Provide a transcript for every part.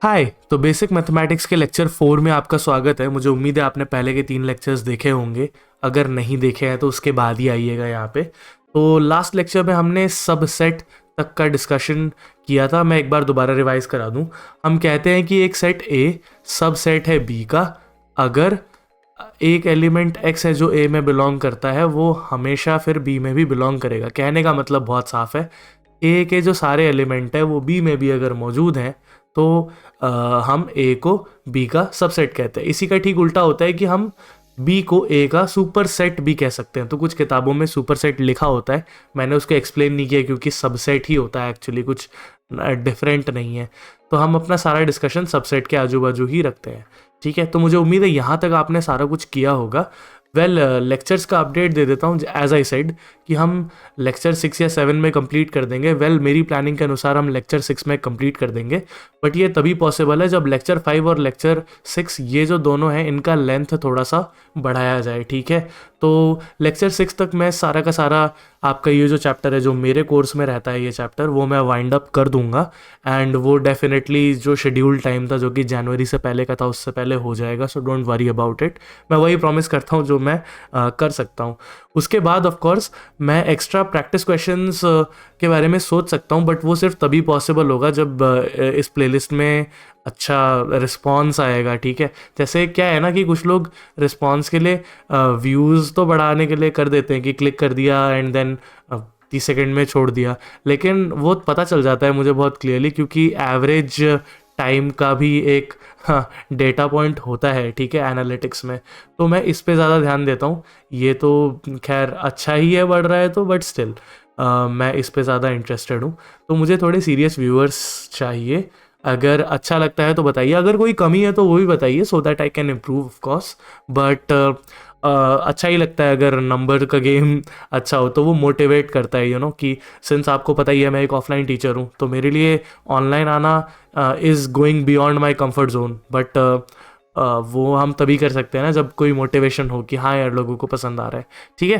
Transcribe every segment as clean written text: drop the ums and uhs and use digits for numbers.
हाय। तो basic mathematics के lecture 4 में आपका स्वागत है। मुझे उम्मीद है आपने पहले के 3 लेक्चर्स देखे होंगे। अगर नहीं देखे हैं तो उसके बाद ही आइएगा यहाँ पे। तो लास्ट लेक्चर में हमने सबसेट तक का डिस्कशन किया था। मैं एक बार दोबारा रिवाइज करा दूं। हम कहते हैं कि एक सेट ए सबसेट है बी का अगर एक एलिमेंट एक्स है जो ए में बिलोंग करता है, वो हमेशा फिर बी में भी बिलोंग करेगा। कहने का मतलब बहुत साफ है, ए के जो सारे एलिमेंट है वो बी में भी अगर मौजूद हैं तो हम ए को बी का सबसेट कहते हैं। इसी का ठीक उल्टा होता है कि हम बी को ए का सुपर सेट भी कह सकते हैं। तो कुछ किताबों में सुपर सेट लिखा होता है, मैंने उसको एक्सप्लेन नहीं किया क्योंकि सबसेट ही होता है एक्चुअली, कुछ डिफरेंट नहीं है। तो हम अपना सारा डिस्कशन सबसेट के आजू बाजू ही रखते हैं। ठीक है, तो मुझे उम्मीद है यहाँ तक आपने सारा कुछ किया होगा। लेक्चर्स का अपडेट दे देता हूँ। एज आई सेड कि हम लेक्चर 6 या 7 में कंप्लीट कर देंगे। मेरी प्लानिंग के अनुसार हम लेक्चर 6 में कंप्लीट कर देंगे, बट ये तभी पॉसिबल है जब लेक्चर 5 और लेक्चर 6 ये जो दोनों हैं इनका लेंथ थोड़ा सा बढ़ाया जाए। ठीक है, तो लेक्चर 6 तक मैं सारा का सारा आपका ये जो चैप्टर है जो मेरे कोर्स में रहता है ये चैप्टर, वो मैं वाइंड अप कर दूंगा। एंड वो डेफिनेटली जो शेड्यूल टाइम था जो कि जनवरी से पहले का था उससे पहले हो जाएगा। So don't worry about it. मैं वही प्रॉमिस करता हूँ जो मैं कर सकता हूँ। उसके बाद ऑफ कोर्स मैं एक्स्ट्रा प्रैक्टिस क्वेश्चंस के बारे में सोच सकता हूँ, बट वो सिर्फ तभी पॉसिबल होगा जब इस प्लेलिस्ट में अच्छा रिस्पॉन्स आएगा। ठीक है, जैसे क्या है ना कि कुछ लोग रिस्पॉन्स के लिए व्यूज़ तो बढ़ाने के लिए कर देते हैं कि क्लिक कर दिया एंड देन 30 सेकेंड में छोड़ दिया, लेकिन वो पता चल जाता है मुझे बहुत क्लियरली क्योंकि एवरेज टाइम का भी एक डेटा पॉइंट होता है। ठीक है, एनालिटिक्स में। तो मैं इस पे ज़्यादा ध्यान देता हूँ। ये तो खैर अच्छा ही है, बढ़ रहा है तो, बट स्टिल मैं इस पे ज़्यादा इंटरेस्टेड हूँ। तो मुझे थोड़े सीरियस व्यूअर्स चाहिए। अगर अच्छा लगता है तो बताइए, अगर कोई कमी है तो वो भी बताइए, so that I can improve of course. But अच्छा ही लगता है अगर नंबर का गेम अच्छा हो तो वो मोटिवेट करता है कि सिंस आपको पता ही है मैं एक ऑफलाइन टीचर हूँ, तो मेरे लिए ऑनलाइन आना is going beyond my comfort zone. But वो हम तभी कर सकते हैं ना जब कोई मोटिवेशन हो कि हाँ यार लोगों को पसंद आ रहा है। ठीक है,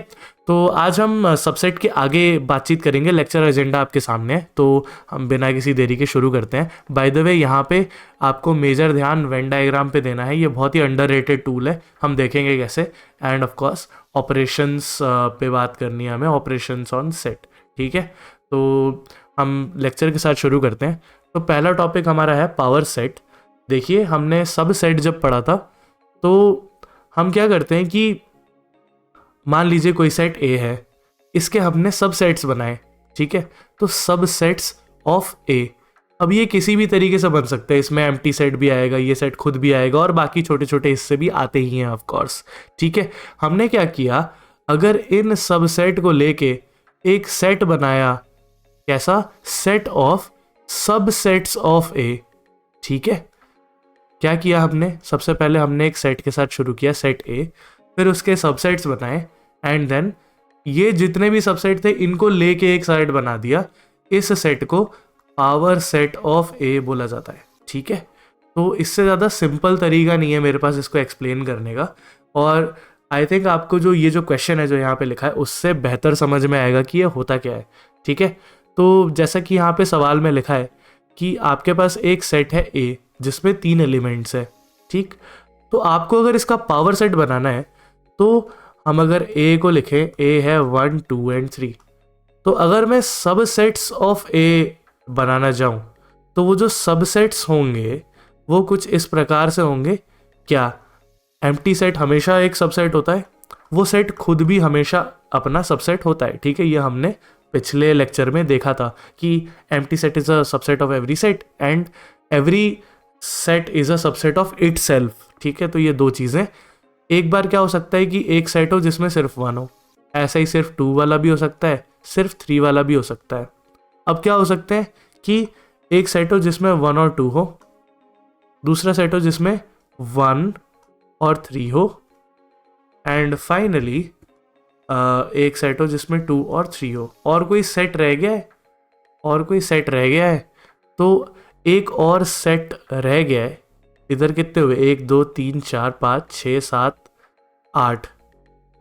तो आज हम सबसेट के आगे बातचीत करेंगे। लेक्चर एजेंडा आपके सामने है, तो हम बिना किसी देरी के शुरू करते हैं। बाय द वे यहाँ पे आपको मेजर ध्यान वेन डायग्राम पे देना है। ये बहुत ही अंडररेटेड टूल है, हम देखेंगे कैसे। एंड ऑफ कोर्स ऑपरेशंस पे बात करनी है हमें, ऑपरेशंस ऑन सेट। ठीक है, तो हम लेक्चर के साथ शुरू करते हैं। तो पहला टॉपिक हमारा है पावर सेट। देखिए, हमने सब सेट जब पढ़ा था तो हम क्या करते हैं कि मान लीजिए कोई सेट ए है, इसके हमने सब सेट्स बनाए। ठीक है, तो सब सेट्स ऑफ ए। अब ये किसी भी तरीके से बन सकते हैं, इसमें एम्प्टी सेट भी आएगा, ये सेट खुद भी आएगा और बाकी छोटे छोटे हिस्से भी आते ही हैं ऑफ कोर्स। ठीक है, हमने क्या किया, अगर इन सब सेट को लेके एक सेट बनाया, कैसा, सेट ऑफ सब सेट्स ऑफ ए। ठीक है, क्या किया हमने, सबसे पहले हमने एक सेट के साथ शुरू किया, सेट ए, फिर उसके सबसेट्स बनाए एंड देन ये जितने भी सबसेट थे इनको लेके एक सेट बना दिया। इस सेट को पावर सेट ऑफ ए बोला जाता है। ठीक है, तो इससे ज़्यादा सिंपल तरीका नहीं है मेरे पास इसको एक्सप्लेन करने का, और आई थिंक आपको जो ये जो क्वेश्चन है जो यहाँ पे लिखा है उससे बेहतर समझ में आएगा कि ये होता क्या है। ठीक है, तो जैसा कि यहाँ पे सवाल में लिखा है कि आपके पास एक सेट है ए जिसमें 3 एलिमेंट्स है। ठीक, तो आपको अगर इसका पावर सेट बनाना है तो हम अगर ए को लिखें, ए है 1 2 एंड 3, तो अगर मैं सब सेट्स ऑफ ए बनाना चाहूँ तो वो जो सबसेट्स होंगे वो कुछ इस प्रकार से होंगे। क्या, एम्प्टी सेट हमेशा एक सबसेट होता है, वो सेट खुद भी हमेशा अपना सबसेट होता है। ठीक है, ये हमने पिछले लेक्चर में देखा था कि empty set is a subset of every set and every set is a subset of itself. ठीक है, तो ये दो चीज़ें, एक बार क्या हो सकता है कि एक सेट हो जिसमें सिर्फ 1 हो, ऐसा ही सिर्फ 2 वाला भी हो सकता है, सिर्फ 3 वाला भी हो सकता है। अब क्या हो सकते हैं कि एक सेट हो जिसमें 1 और 2 हो, दूसरा सेट हो जिसमें 1 और 3 हो, एंड फाइनली एक सेट हो जिसमें 2 और 3 हो, और कोई सेट रह गया है, और कोई सेट रह गया है, तो एक और सेट रह गया है। इधर कितने हुए, 1 2 3 4 5 6 7 8,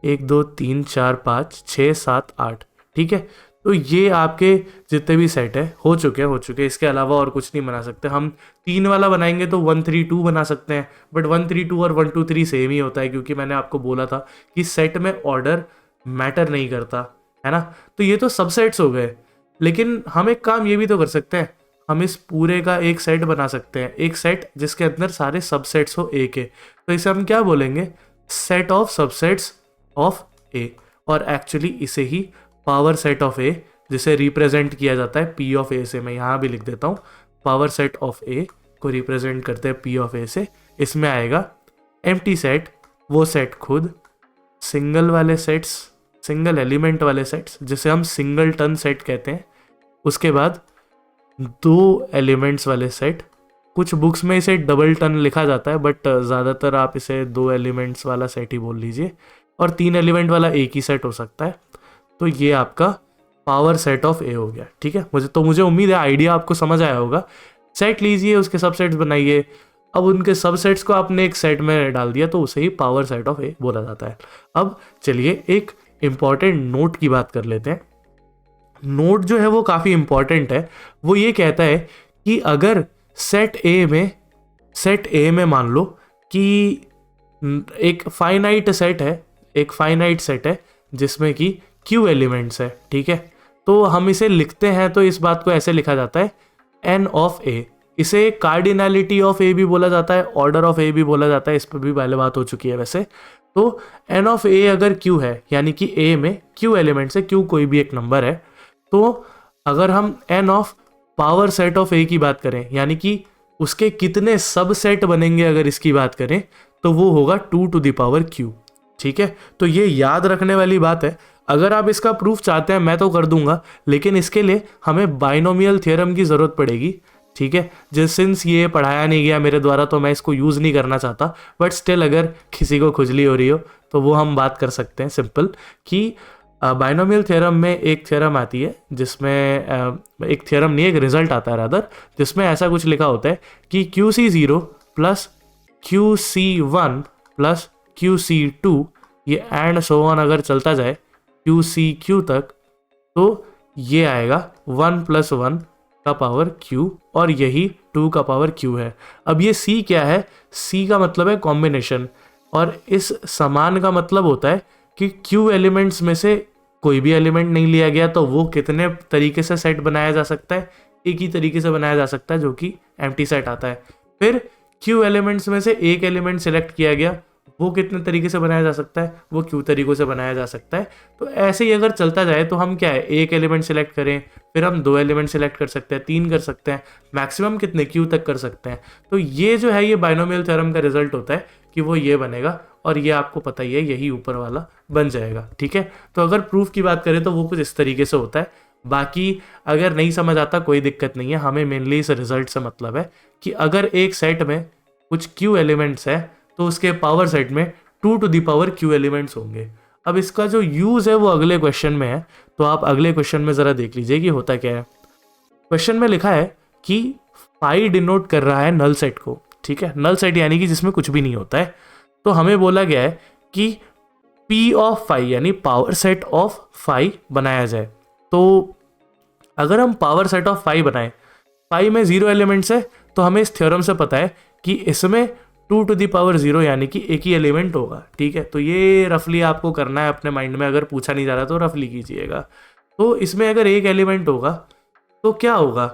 1 2 3 4 5 6 7 8। ठीक है, तो ये आपके जितने भी सेट है हो चुके, इसके अलावा और कुछ नहीं बना सकते। हम 3 वाला बनाएंगे तो 1 3 2 बना सकते हैं, बट 1 3 2 और 1 2 3 सेम ही होता है, क्योंकि मैंने आपको बोला था कि सेट में ऑर्डर मैटर नहीं करता, है ना। तो ये तो सबसेट्स हो गए, लेकिन हम एक काम ये भी तो कर सकते हैं, हम इस पूरे का एक सेट बना सकते हैं, एक सेट जिसके अंदर सारे सबसेट्स हो ए के। तो इसे हम क्या बोलेंगे, सेट ऑफ सबसेट्स ऑफ ए। और एक्चुअली इसे ही पावर सेट ऑफ ए, जिसे रिप्रेजेंट किया जाता है पी ऑफ ए से, मैं यहाँ भी लिख देता हूँ, पावर सेट ऑफ ए को रिप्रेजेंट करते हैं पी ऑफ ए से। इसमें आएगा एम्प्टी सेट, वो सेट खुद, सिंगल वाले सेट्स, सिंगल एलिमेंट वाले सेट्स जिसे हम सिंगल टन सेट कहते हैं, उसके बाद 2 एलिमेंट्स वाले सेट, कुछ बुक्स में इसे डबल टन लिखा जाता है, बट ज़्यादातर आप इसे 2 एलिमेंट्स वाला सेट ही बोल लीजिए, और 3 एलिमेंट वाला एक ही सेट हो सकता है। तो ये आपका पावर सेट ऑफ ए हो गया, ठीक है। मुझे उम्मीद है आइडिया आपको समझ आया होगा। सेट लीजिए, उसके सबसेट्स बनाइए, अब उनके सबसेट्स को आपने एक सेट में डाल दिया तो उसे ही पावर सेट ऑफ ए बोला जाता है। अब चलिए एक इम्पॉर्टेंट नोट की बात कर लेते हैं। नोट जो है वो काफ़ी इम्पॉर्टेंट है। वो ये कहता है कि अगर सेट ए में मान लो कि एक फाइनाइट सेट है जिसमें कि क्यू एलिमेंट्स है, ठीक है। तो हम इसे लिखते हैं तो इस बात को ऐसे लिखा जाता है एन ऑफ ए। इसे कार्डिनैलिटी ऑफ ए भी बोला जाता है, ऑर्डर ऑफ ए भी बोला जाता है, इस पर भी पहले बात हो चुकी है वैसे। तो एन ऑफ ए अगर क्यू है, यानी कि ए में क्यू एलिमेंट्स है, क्यू कोई भी एक नंबर है, तो अगर हम n of power set of A की बात करें, यानी कि उसके कितने सब सेट बनेंगे अगर इसकी बात करें, तो वो होगा 2 टू द पावर क्यू, ठीक है। तो ये याद रखने वाली बात है। अगर आप इसका प्रूफ चाहते हैं मैं तो कर दूंगा, लेकिन इसके लिए हमें बाइनोमियल थ्योरम की ज़रूरत पड़ेगी, ठीक है। सिंस ये पढ़ाया नहीं गया मेरे द्वारा तो मैं इसको यूज़ नहीं करना चाहता, बट स्टिल अगर किसी को खुजली हो रही हो तो वो हम बात कर सकते हैं सिंपल कि बाइनोमियल थ्योरम में एक थ्योरम आती है जिसमें एक थ्योरम नहीं, एक रिजल्ट आता है रादर, जिसमें ऐसा कुछ लिखा होता है कि QC0 plus QC1 plus QC2, ये एंड सो ऑन अगर चलता जाए QCQ तक, तो ये आएगा 1 + 1 का पावर Q, और यही 2 का पावर Q है। अब ये C क्या है, C का मतलब है कॉम्बिनेशन, और इस समान का मतलब होता है कि Q एलिमेंट्स में से कोई भी एलिमेंट नहीं लिया गया तो वो कितने तरीके से सेट बनाया जा सकता है, एक ही तरीके से बनाया जा सकता है जो कि एम्प्टी सेट आता है। फिर Q एलिमेंट्स में से एक एलिमेंट सेलेक्ट किया गया, वो कितने तरीके से बनाया जा सकता है, वो Q तरीकों से बनाया जा सकता है। तो ऐसे ही अगर चलता जाए तो हम क्या है, एक एलिमेंट सेलेक्ट करें, फिर हम 2 एलिमेंट सेलेक्ट कर सकते हैं, 3 कर सकते हैं, मैक्सिमम कितने Q तक कर सकते हैं। तो ये जो है ये बाइनोमियल थ्योरम का रिजल्ट होता है कि वो ये बनेगा, और ये आपको पता ही है यही ऊपर वाला बन जाएगा, ठीक है। तो अगर प्रूफ की बात करें तो वो कुछ इस तरीके से होता है। बाकी अगर नहीं समझ आता कोई दिक्कत नहीं है, हमें मेनली इस रिजल्ट से मतलब है कि अगर एक सेट में कुछ Q एलिमेंट्स है तो उसके पावर सेट में 2 to the power Q elements होंगे। अब इसका जो यूज़ है वो अगले क्वेश्चन में है, तो आप अगले क्वेश्चन में ज़रा देख लीजिए कि होता क्या है। क्वेश्चन में लिखा है कि फाई डिनोट कर रहा है नल सेट को, ठीक है। नल सेट यानी कि जिसमें कुछ भी नहीं होता है। तो हमें बोला गया है कि P ऑफ फाई यानी पावर सेट ऑफ फाई बनाया जाए। तो अगर हम पावर सेट ऑफ फाई बनाएं, फाई में 0 एलिमेंट्स है, तो हमें इस थ्योरम से पता है कि इसमें 2 टू द पावर 0 यानी कि एक ही एलिमेंट होगा, ठीक है। तो ये रफली आपको करना है अपने माइंड में, अगर पूछा नहीं जा रहा तो रफली कीजिएगा। तो इसमें अगर एक एलिमेंट होगा तो क्या होगा,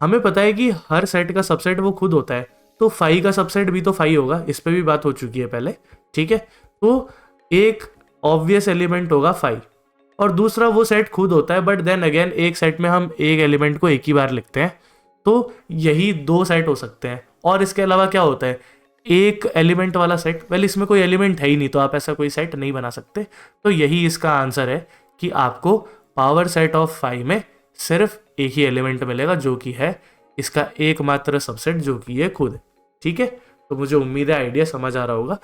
हमें पता है कि हर सेट का सबसेट वो खुद होता है, तो फाई का सबसेट भी तो फाई होगा, इस पर भी बात हो चुकी है पहले, ठीक है। तो एक ऑब्वियस एलिमेंट होगा फाई, और दूसरा वो सेट खुद होता है, बट देन अगेन एक सेट में हम एक एलिमेंट को एक ही बार लिखते हैं, तो यही 2 सेट हो सकते हैं। और इसके अलावा क्या होता है, एक एलिमेंट वाला सेट, वेल इसमें कोई एलिमेंट है ही नहीं तो आप ऐसा कोई सेट नहीं बना सकते। तो यही इसका आंसर है कि आपको पावर सेट ऑफ फाई में सिर्फ एक ही एलिमेंट मिलेगा जो कि है इसका एकमात्र सबसेट, जो कि ये खुद है, ठीक है। तो मुझे उम्मीद है आइडिया समझ आ रहा होगा।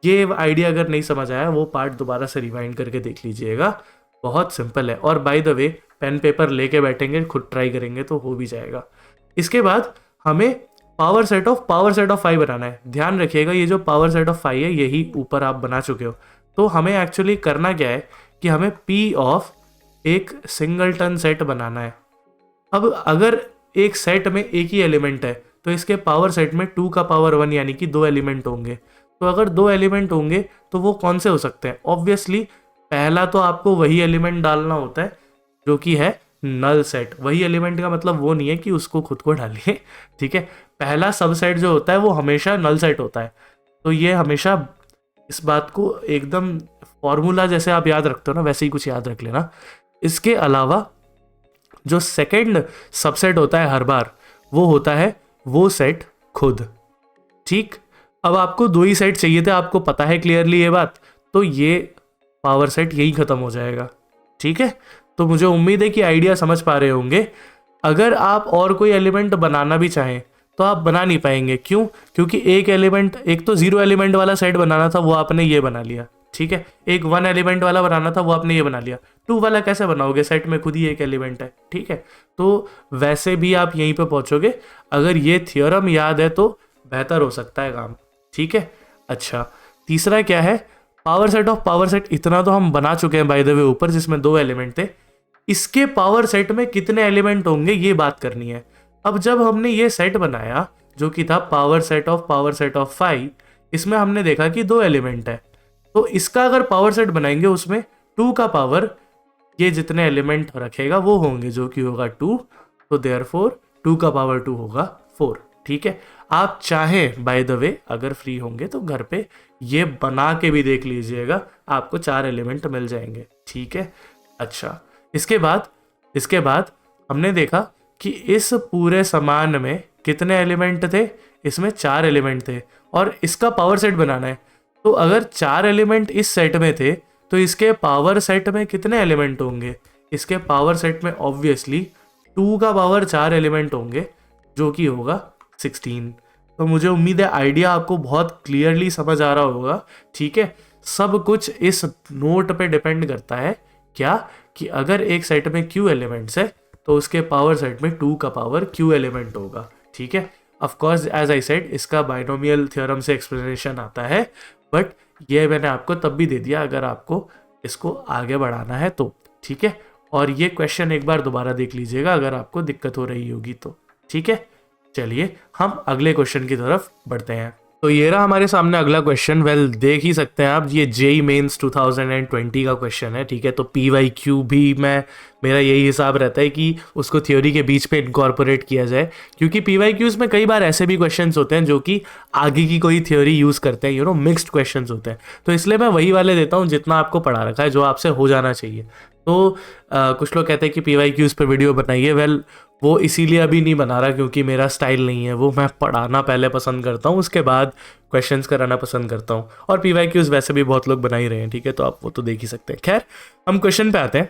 ये आइडिया अगर नहीं समझ आया वो पार्ट दोबारा से रिवाइंड करके देख लीजिएगा, बहुत सिंपल है। और by the way pen paper लेके बैठेंगे, खुद ट्राई करेंगे तो हो भी जाएगा। इसके बाद हमें पावर सेट ऑफ फाई बनाना है। ध्यान रखिएगा ये जो पावर सेट ऑफ फाई है यही ऊपर आप बना चुके हो। तो हमें एक्चुअली करना क्या है कि हमें P ऑफ एक सिंगलटन सेट बनाना है। अब अगर एक सेट में एक ही एलिमेंट है तो इसके पावर सेट में 2 का पावर 1 यानी कि 2 एलिमेंट होंगे। तो अगर 2 एलिमेंट होंगे तो वो कौन से हो सकते हैं? ऑब्वियसली पहला तो आपको वही एलिमेंट डालना होता है जो कि है नल सेट। वही एलिमेंट का मतलब वो नहीं है कि उसको खुद को डालिए, ठीक है। पहला सबसेट जो होता है वो हमेशा नल सेट होता है। तो ये हमेशा इस बात को एकदम फॉर्मूला जैसे आप याद रखते हो ना वैसे ही कुछ याद रख लेना। इसके अलावा जो सेकंड सबसेट होता है हर बार वो होता है वो सेट खुद, ठीक। अब आपको 2 ही सेट चाहिए थे, आपको पता है क्लियरली ये बात, तो ये पावर सेट यही खत्म हो जाएगा, ठीक है। तो मुझे उम्मीद है कि आइडिया समझ पा रहे होंगे। अगर आप और कोई एलिमेंट बनाना भी चाहें तो आप बना नहीं पाएंगे। क्यों? क्योंकि एक एलिमेंट, एक तो 0 एलिमेंट वाला सेट बनाना था वो आपने ये बना लिया, ठीक है। एक 1 एलिमेंट वाला बनाना था वो आपने ये बना लिया। 2 वाला कैसे बनाओगे? सेट में खुद ही एक एलिमेंट है, ठीक है। तो वैसे भी आप यहीं पे पहुंचोगे। अगर ये थ्योरम याद है तो बेहतर हो सकता है काम, ठीक है। अच्छा, तीसरा क्या है? Power set of power set. इतना तो हम बना चुके हैं बाय द वे ऊपर, जिसमें 2 एलिमेंट थे। इसके पावर सेट में कितने एलिमेंट होंगे ये बात करनी है। अब जब हमने ये सेट बनाया जो कि था पावर सेट ऑफ 5, इसमें हमने देखा कि 2 एलिमेंट है। तो इसका अगर पावर सेट बनाएंगे उसमें 2 का पावर ये जितने एलिमेंट रखेगा वो होंगे जो कि होगा 2। तो देयरफॉर 2 का पावर 2 होगा 4, ठीक है। आप चाहें बाय द वे अगर फ्री होंगे तो घर पे ये बना के भी देख लीजिएगा, आपको 4 एलिमेंट मिल जाएंगे, ठीक है। अच्छा, इसके बाद हमने देखा कि इस पूरे सामान में कितने एलिमेंट थे? इसमें 4 एलिमेंट थे और इसका पावर सेट बनाना है। तो अगर 4 एलिमेंट इस सेट में थे तो इसके पावर सेट में कितने एलिमेंट होंगे? इसके पावर सेट में ऑब्वियसली 2 का पावर 4 एलिमेंट होंगे जो कि होगा 16। तो मुझे उम्मीद है आइडिया आपको बहुत क्लियरली समझ आ रहा होगा, ठीक है। सब कुछ इस नोट पे डिपेंड करता है क्या, कि अगर एक सेट में q एलिमेंट्स है तो उसके पावर सेट में 2 का पावर q एलिमेंट होगा, ठीक है। Of course as I said इसका बाइनोमियल थ्योरम से एक्सप्लेनेशन आता है, बट ये मैंने आपको तब भी दे दिया अगर आपको इसको आगे बढ़ाना है तो, ठीक है। और ये क्वेश्चन एक बार दोबारा देख लीजिएगा अगर आपको दिक्कत हो रही होगी तो, ठीक है। चलिए हम अगले क्वेश्चन की तरफ बढ़ते हैं। तो ये रहा हमारे सामने अगला क्वेश्चन। वेल देख ही सकते हैं आप, ये जेई मेंस 2020 का क्वेश्चन है, ठीक है। तो PYQ भी मेरा यही हिसाब रहता है कि उसको थ्योरी के बीच पे इनकॉर्पोरेट किया जाए, क्योंकि PYQs में कई बार ऐसे भी क्वेश्चंस होते हैं जो कि आगे की कोई थ्योरी यूज़ करते हैं, मिक्स्ड क्वेश्चंस होते हैं। तो इसलिए मैं वही वाले देता हूँ जितना आपको पढ़ा रखा है, जो आपसे हो जाना चाहिए। तो कुछ लोग कहते हैं कि PYQs पे वीडियो बनाइए। वेल वो इसीलिए अभी नहीं बना रहा क्योंकि मेरा स्टाइल नहीं है वो। मैं पढ़ाना पहले पसंद करता हूँ, उसके बाद क्वेश्चंस कराना पसंद करता हूँ। और PYQs वैसे भी बहुत लोग बना ही रहे हैं, ठीक है। तो आप वो तो देख ही सकते हैं। खैर हम क्वेश्चन पे आते हैं।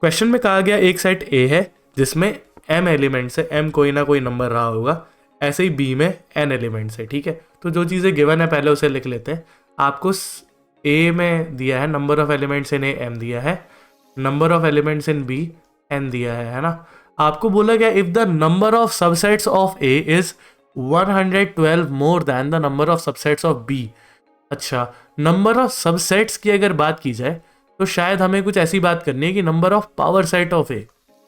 क्वेश्चन में कहा गया एक सेट A है जिसमें m एलिमेंट्स है, m कोई ना कोई नंबर रहा होगा। ऐसे ही B में n एलिमेंट्स है, ठीक है। तो जो चीज़ें गिवन है पहले उसे लिख लेते हैं। आपको A में दिया है number of elements in A m दिया है, number of elements in B n दिया है ना। आपको बोला गया if the number of subsets of A is 112 more than the number of subsets of B। अच्छा, नंबर ऑफ सबसेट्स की अगर बात की जाए तो शायद हमें कुछ ऐसी बात करनी है कि number of power set of A,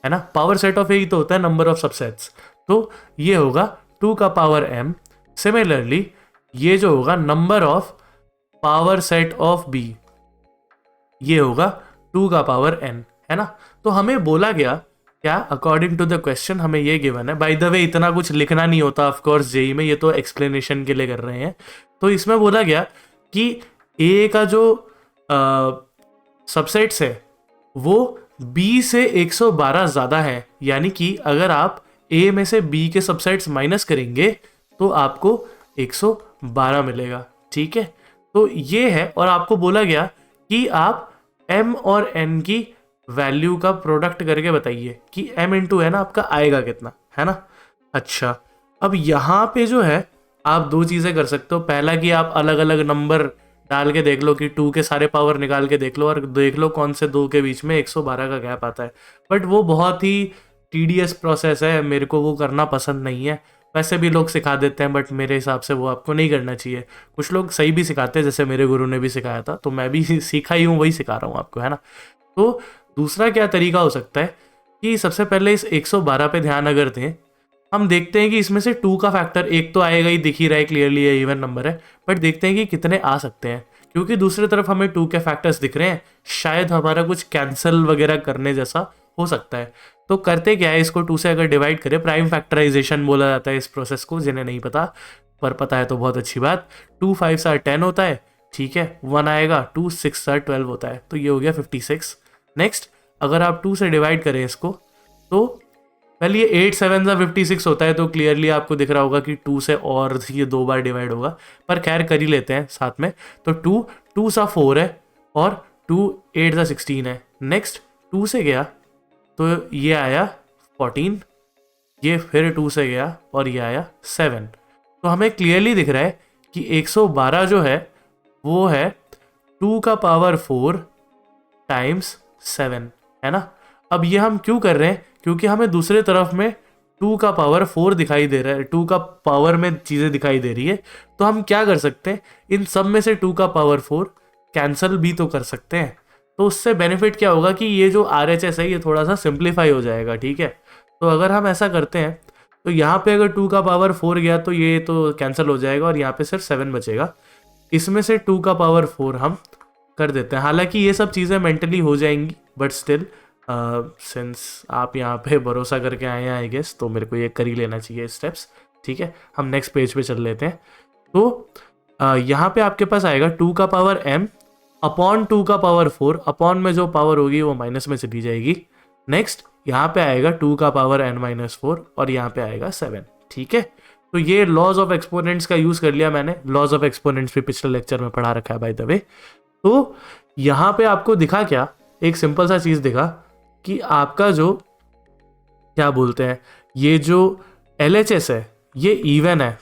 है ना। पावर सेट ऑफ A ही तो होता है नंबर ऑफ सबसेट्स। तो ये होगा 2 का पावर m। सिमिलरली ये जो होगा number of power set of B, ये होगा 2 का पावर n, है ना। तो हमें बोला गया क्या, अकॉर्डिंग टू द क्वेश्चन हमें ये गिवन है। बाय द वे इतना कुछ लिखना नहीं होता ऑफ कोर्स जेई में, ये तो एक्सप्लेनेशन के लिए कर रहे हैं। तो इसमें बोला गया कि ए का जो सबसेट्स है वो बी से 112 ज़्यादा है, यानी कि अगर आप ए में से बी के सबसेट्स माइनस करेंगे तो आपको 112 मिलेगा, ठीक है। तो ये है। और आपको बोला गया कि आप m और n की वैल्यू का प्रोडक्ट करके बताइए कि m इंटू n आपका आएगा कितना, है ना। अच्छा, अब यहाँ पे जो है आप 2 चीज़ें कर सकते हो। पहला कि आप अलग अलग नंबर डाल के देख लो कि 2 के सारे पावर निकाल के देख लो और देख लो कौन से 2 के बीच में 112 का गैप आता है। बट वो बहुत ही टीडियस प्रोसेस है, मेरे को वो करना पसंद नहीं है। वैसे भी लोग सिखा देते हैं बट मेरे हिसाब से वो आपको नहीं करना चाहिए। कुछ लोग सही भी सिखाते हैं, जैसे मेरे गुरु ने भी सिखाया था, तो मैं भी सीखा ही हूँ, वही सिखा रहा हूँ आपको, है ना। तो दूसरा क्या तरीका हो सकता है कि सबसे पहले इस 112 पे ध्यान अगर दें, हम देखते हैं कि इसमें से 2 का फैक्टर एक तो आएगा ही, दिख ही रहा है क्लियरली ये इवन नंबर है, बट देखते हैं कि कितने आ सकते हैं, क्योंकि दूसरी तरफ हमें 2 के फैक्टर्स दिख रहे हैं, शायद हमारा कुछ कैंसिल वगैरह करने जैसा हो सकता है। तो करते क्या है, इसको 2 से अगर डिवाइड करें, प्राइम फैक्टराइजेशन बोला जाता है इस प्रोसेस को, जिन्हें नहीं पता पर पता है तो बहुत अच्छी बात। 2 5 10 होता है, ठीक है, 1 आएगा, 2 6 12 होता है, तो ये हो गया 56। नेक्स्ट अगर आप 2 से डिवाइड करें इसको, तो पहले ये 8 7 56 होता है, तो क्लियरली आपको दिख रहा होगा कि 2 से और ये 2 बार डिवाइड होगा, पर खैर कर ही लेते हैं साथ में। तो 2 सा 4 है और 2 8 सा 16 है। नेक्स्ट 2 से गया तो ये आया 14, ये फिर 2 से गया और ये आया 7। तो हमें क्लियरली दिख रहा है कि 112 जो है वो है 2 का पावर 4 टाइम्स 7, है ना। अब ये हम क्यों कर रहे हैं, क्योंकि हमें दूसरे तरफ में 2 का पावर 4 दिखाई दे रहा है, 2 का पावर में चीज़ें दिखाई दे रही है। तो हम क्या कर सकते हैं, इन सब में से 2 का पावर 4 कैंसिल भी तो कर सकते हैं। तो उससे बेनिफिट क्या होगा कि ये जो RHS है ये थोड़ा सा सिंप्लीफाई हो जाएगा, ठीक है। तो अगर हम ऐसा करते हैं तो यहाँ पे अगर 2 का पावर 4 गया तो ये तो कैंसिल हो जाएगा और यहाँ पे सिर्फ 7 बचेगा। इसमें से 2 का पावर 4 हम कर देते हैं। हालांकि ये सब चीज़ें मेंटली हो जाएंगी, बट स्टिल सिंस आप यहाँ पे भरोसा करके आए हैं आई गेस, तो मेरे को ये कर ही लेना चाहिए स्टेप्स, ठीक है। हम नेक्स्ट पेज पे चल लेते हैं। तो यहाँ पे आपके पास आएगा 2 का पावर m अपॉन 2 का पावर 4, अपॉन में जो पावर होगी वो माइनस में चली जाएगी। नेक्स्ट यहाँ पे आएगा 2 का पावर n-4 और यहाँ पे आएगा 7, ठीक है। तो ये लॉज ऑफ एक्सपोनेंट्स का यूज़ कर लिया मैंने, लॉज ऑफ एक्सपोनेंट्स भी पिछले लेक्चर में पढ़ा रखा है बाय द वे। तो यहाँ पे आपको दिखा क्या, एक सिंपल सा चीज़ दिखा कि आपका जो क्या बोलते हैं, ये जो LHS है ये इवन है